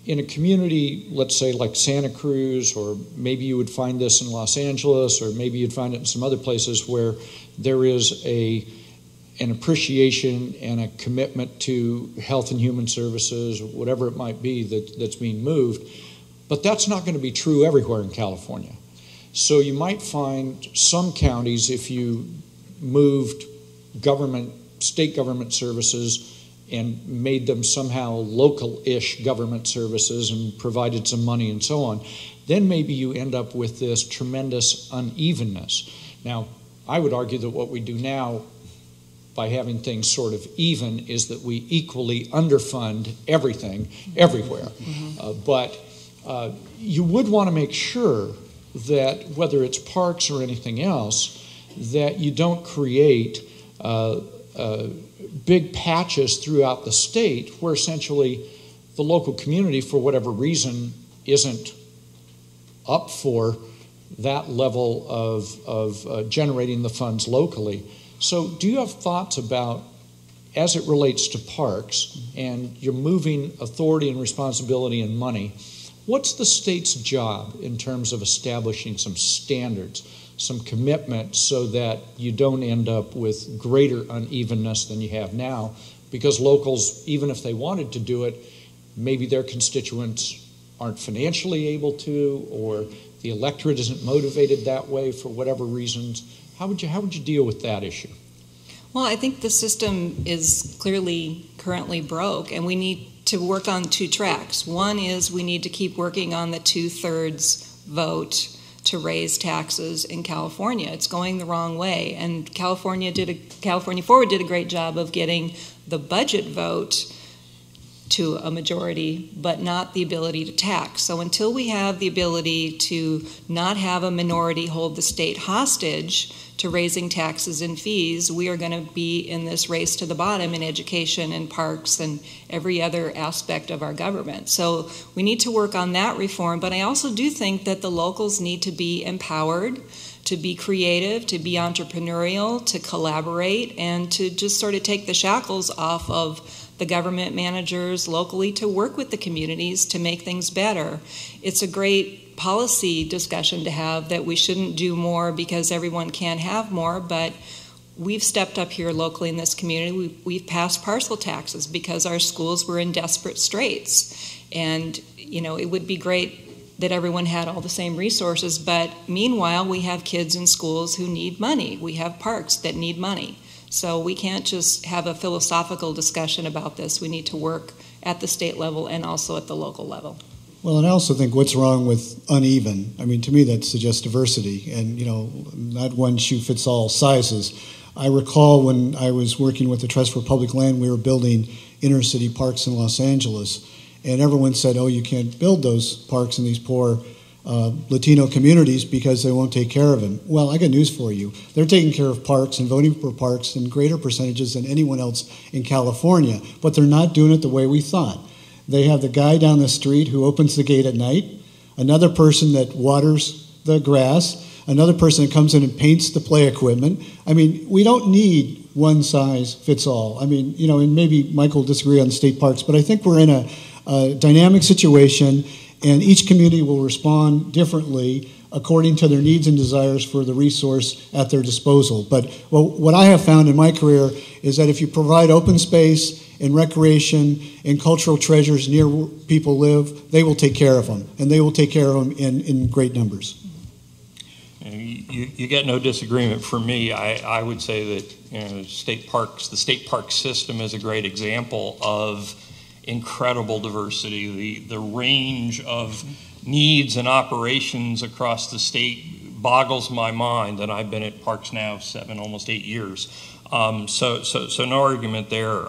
in a community, let's say like Santa Cruz, or maybe you would find this in Los Angeles, or maybe you'd find it in some other places where there is an appreciation and a commitment to health and human services, whatever it might be that's being moved. But that's not going to be true everywhere in California. So you might find some counties, if you moved state government services and made them somehow local-ish government services and provided some money and so on, then maybe you end up with this tremendous unevenness. Now, I would argue that what we do now by having things sort of even is that we equally underfund everything everywhere. But you would want to make sure that whether it's parks or anything else, that you don't create big patches throughout the state where essentially the local community, for whatever reason, isn't up for that level of generating the funds locally. So do you have thoughts about, as it relates to parks, and you're moving authority and responsibility and money, what's the state's job in terms of establishing some standards, some commitment, so that you don't end up with greater unevenness than you have now? Because locals, even if they wanted to do it, maybe their constituents aren't financially able to, or the electorate isn't motivated that way for whatever reasons. How would you deal with that issue? Well, I think the system is clearly currently broke, and we need to work on two tracks. One is we need to keep working on the 2/3 vote to raise taxes in California. It's going the wrong way, and California Forward did a great job of getting the budget vote to a majority, but not the ability to tax. So until we have the ability to not have a minority hold the state hostage to raising taxes and fees, we are going to be in this race to the bottom in education and parks and every other aspect of our government. So we need to work on that reform, but I also do think that the locals need to be empowered to be creative, to be entrepreneurial, to collaborate, and to just sort of take the shackles off of the government managers locally to work with the communities to make things better. It's a great policy discussion to have that we shouldn't do more because everyone can have more, but we've stepped up here locally in this community. We've passed parcel taxes because our schools were in desperate straits. And, you know, it would be great that everyone had all the same resources, but meanwhile, we have kids in schools who need money. We have parks that need money. So we can't just have a philosophical discussion about this. We need to work at the state level and also at the local level. Well, and I also think what's wrong with uneven, I mean, to me that suggests diversity and, you know, not one shoe fits all sizes. I recall when I was working with the Trust for Public Land, we were building inner city parks in Los Angeles, and everyone said, oh, you can't build those parks in these poor Latino communities because they won't take care of them. Well, I got news for you. They're taking care of parks and voting for parks in greater percentages than anyone else in California, but they're not doing it the way we thought. They have the guy down the street who opens the gate at night, another person that waters the grass, another person that comes in and paints the play equipment. I mean, we don't need one size fits all. I mean, you know, and maybe Michael will disagree on state parks, but I think we're in a dynamic situation, and each community will respond differently according to their needs and desires for the resource at their disposal. But what I have found in my career is that if you provide open space and recreation and cultural treasures near where people live, they will take care of them, and they will take care of them in great numbers. You get no disagreement from me. I would say that, you know, the state park system is a great example of incredible diversity. The range of needs and operations across the state boggles my mind, and I've been at parks now 7, almost 8 years. So no argument there.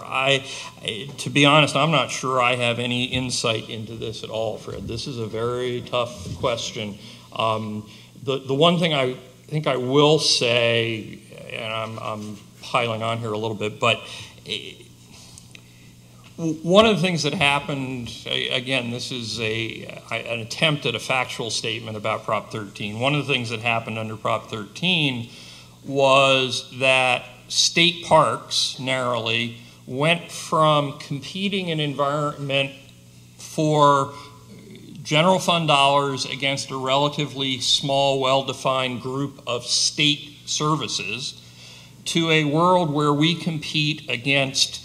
To be honest, I'm not sure I have any insight into this at all, Fred. This is a very tough question. The one thing I think I will say, and I'm piling on here a little bit, but one of the things that happened, again, this is an attempt at a factual statement about Prop 13. One of the things that happened under Prop 13 was that state parks, narrowly, went from competing in environment for general fund dollars against a relatively small, well-defined group of state services to a world where we compete against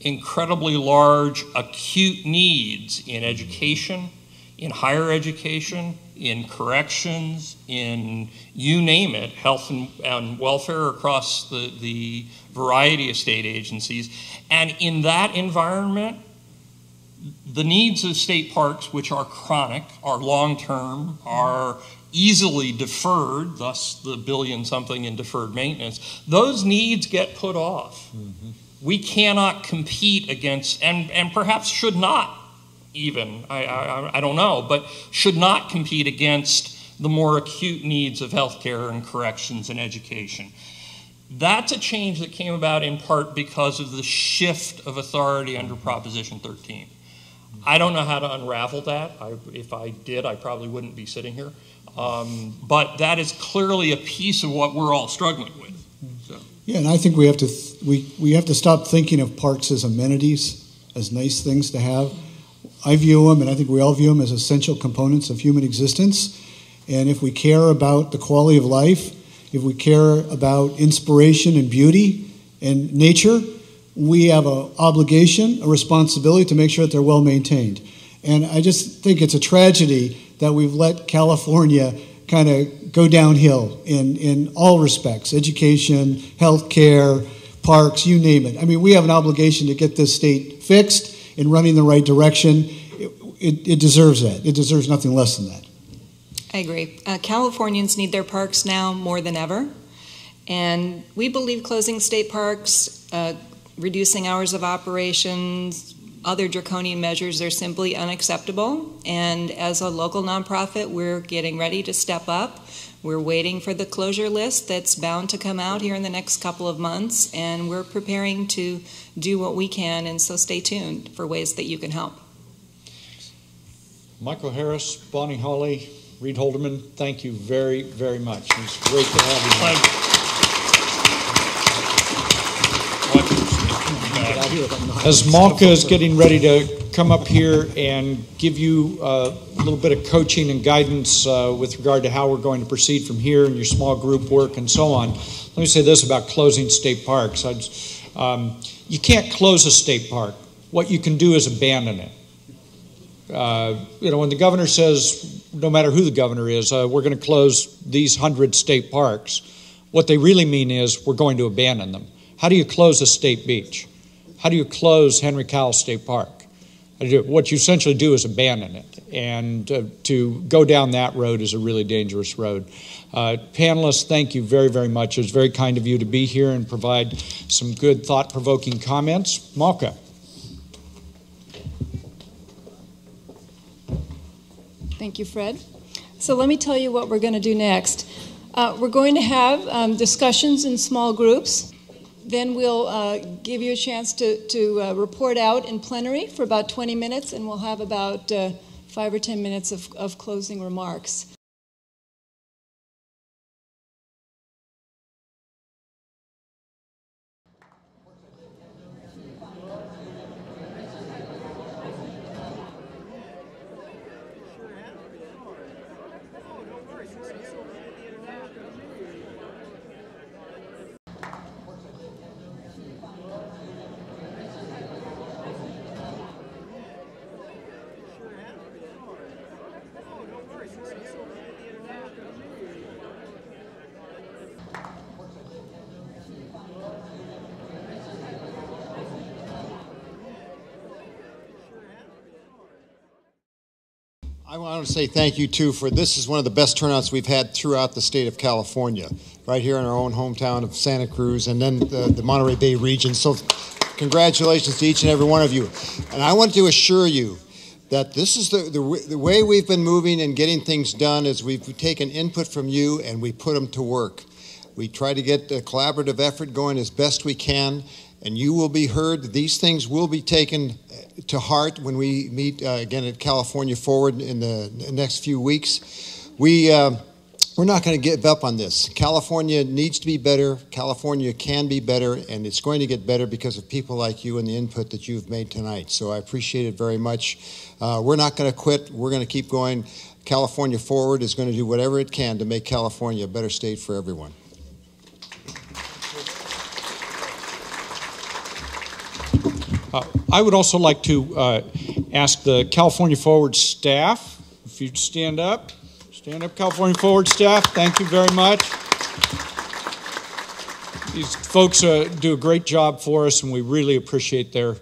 incredibly large acute needs in education, in higher education, in corrections, in you name it, health and welfare across the variety of state agencies. And in that environment, the needs of state parks, which are chronic, are long-term, are easily deferred, thus the billion-something in deferred maintenance, those needs get put off. Mm-hmm. We cannot compete against, and perhaps should not even, I don't know, but should not compete against the more acute needs of healthcare and corrections and education. That's a change that came about in part because of the shift of authority under Proposition 13. I don't know how to unravel that. If I did, I probably wouldn't be sitting here. But that is clearly a piece of what we're all struggling with. So. Yeah, and I think we have to we have to stop thinking of parks as amenities, as nice things to have. I view them, and I think we all view them as essential components of human existence. And if we care about the quality of life, if we care about inspiration and beauty and nature, we have an obligation, a responsibility to make sure that they're well maintained. And I just think it's a tragedy that we've let California kind of go downhill in all respects, education, health care, parks, you name it. I mean, we have an obligation to get this state fixed and running the right direction. It deserves that. It deserves nothing less than that. I agree. Californians need their parks now more than ever. And we believe closing state parks, reducing hours of operations, other draconian measures are simply unacceptable. And as a local nonprofit, we're getting ready to step up. We're waiting for the closure list that's bound to come out here in the next couple of months, and we're preparing to do what we can, and so stay tuned for ways that you can help. Michael Harris, Bonnie Hawley, Reed Holderman, thank you very, very much. It's great to have you here. As Malka is getting ready to come up here and give you a little bit of coaching and guidance with regard to how we're going to proceed from here and your small group work and so on, let me say this about closing state parks. You can't close a state park. What you can do is abandon it. When the governor says, no matter who the governor is, we're going to close these 100 state parks, what they really mean is we're going to abandon them. How do you close a state beach? How do you close Henry Cowell State Park? What you essentially do is abandon it, and to go down that road is a really dangerous road. Panelists, thank you very, very much. It was very kind of you to be here and provide some good, thought-provoking comments. Malka. Thank you, Fred. So let me tell you what we're going to do next. We're going to have discussions in small groups. Then we'll give you a chance to report out in plenary for about 20 minutes, and we'll have about 5 or 10 minutes of closing remarks. I want to say thank you, too, for this is one of the best turnouts we've had throughout the state of California, right here in our own hometown of Santa Cruz and then the Monterey Bay region. So congratulations to each and every one of you. And I want to assure you that this is the way we've been moving and getting things done is we've taken input from you and we put them to work. We try to get a collaborative effort going as best we can, and you will be heard. These things will be taken to heart when we meet again at California Forward in the next few weeks. We're not going to give up on this. California needs to be better. California can be better, and it's going to get better because of people like you and the input that you've made tonight. So I appreciate it very much. We're not going to quit. We're going to keep going. California Forward is going to do whatever it can to make California a better state for everyone. I would also like to ask the California Forward staff, if you'd stand up. Stand up, California Forward staff. Thank you very much. These folks do a great job for us, and we really appreciate their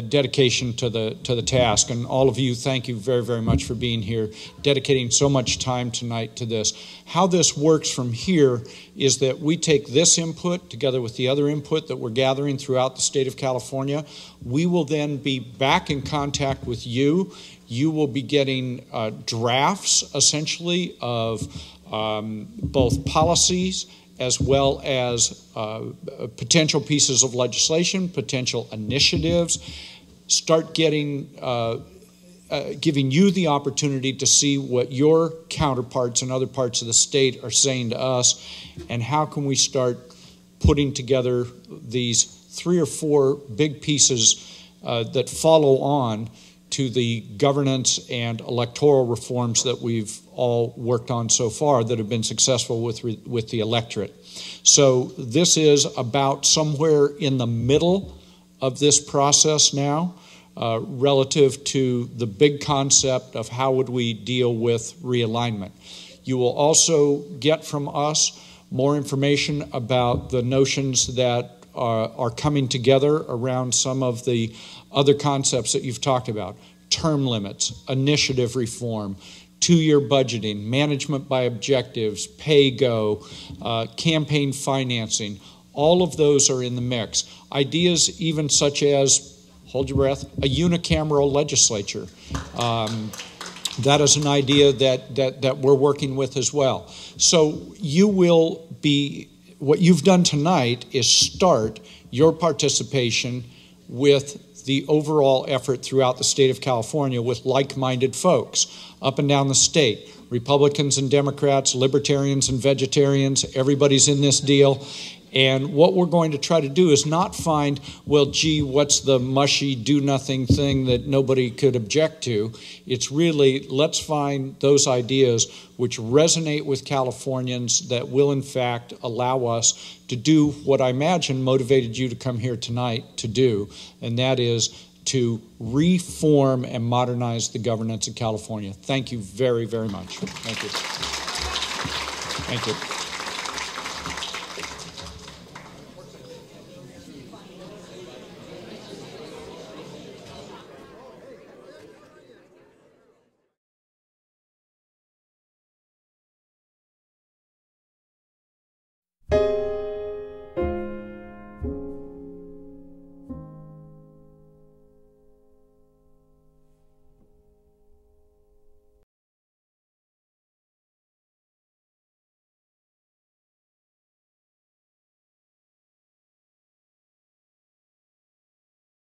dedication to the task. And all of you, thank you very, very much for being here, dedicating so much time tonight to this. How this works from here is that we take this input together with the other input that we're gathering throughout the state of California. We will then be back in contact with you. You will be getting drafts, essentially, of both policies as well as potential pieces of legislation, potential initiatives. Start getting giving you the opportunity to see what your counterparts in other parts of the state are saying to us, and how can we start putting together these 3 or 4 big pieces that follow on to the governance and electoral reforms that we've all worked on so far that have been successful with the electorate. So this is about somewhere in the middle of this process now, relative to the big concept of how would we deal with realignment. You will also get from us more information about the notions that are coming together around some of the other concepts that you've talked about: term limits, initiative reform, 2-year budgeting, management by objectives, pay-go, campaign financing. All of those are in the mix. Ideas even such as, hold your breath, a unicameral legislature. That is an idea that we're working with as well. So you will be, what you've done tonight is start your participation with the overall effort throughout the state of California with like-minded folks up and down the state. Republicans and Democrats, libertarians and vegetarians, everybody's in this deal. And what we're going to try to do is not find, well, gee, what's the mushy, do-nothing thing that nobody could object to? It's really, let's find those ideas which resonate with Californians that will, in fact, allow us to do what I imagine motivated you to come here tonight to do, and that is to reform and modernize the governance of California. Thank you very, very much. Thank you. Thank you.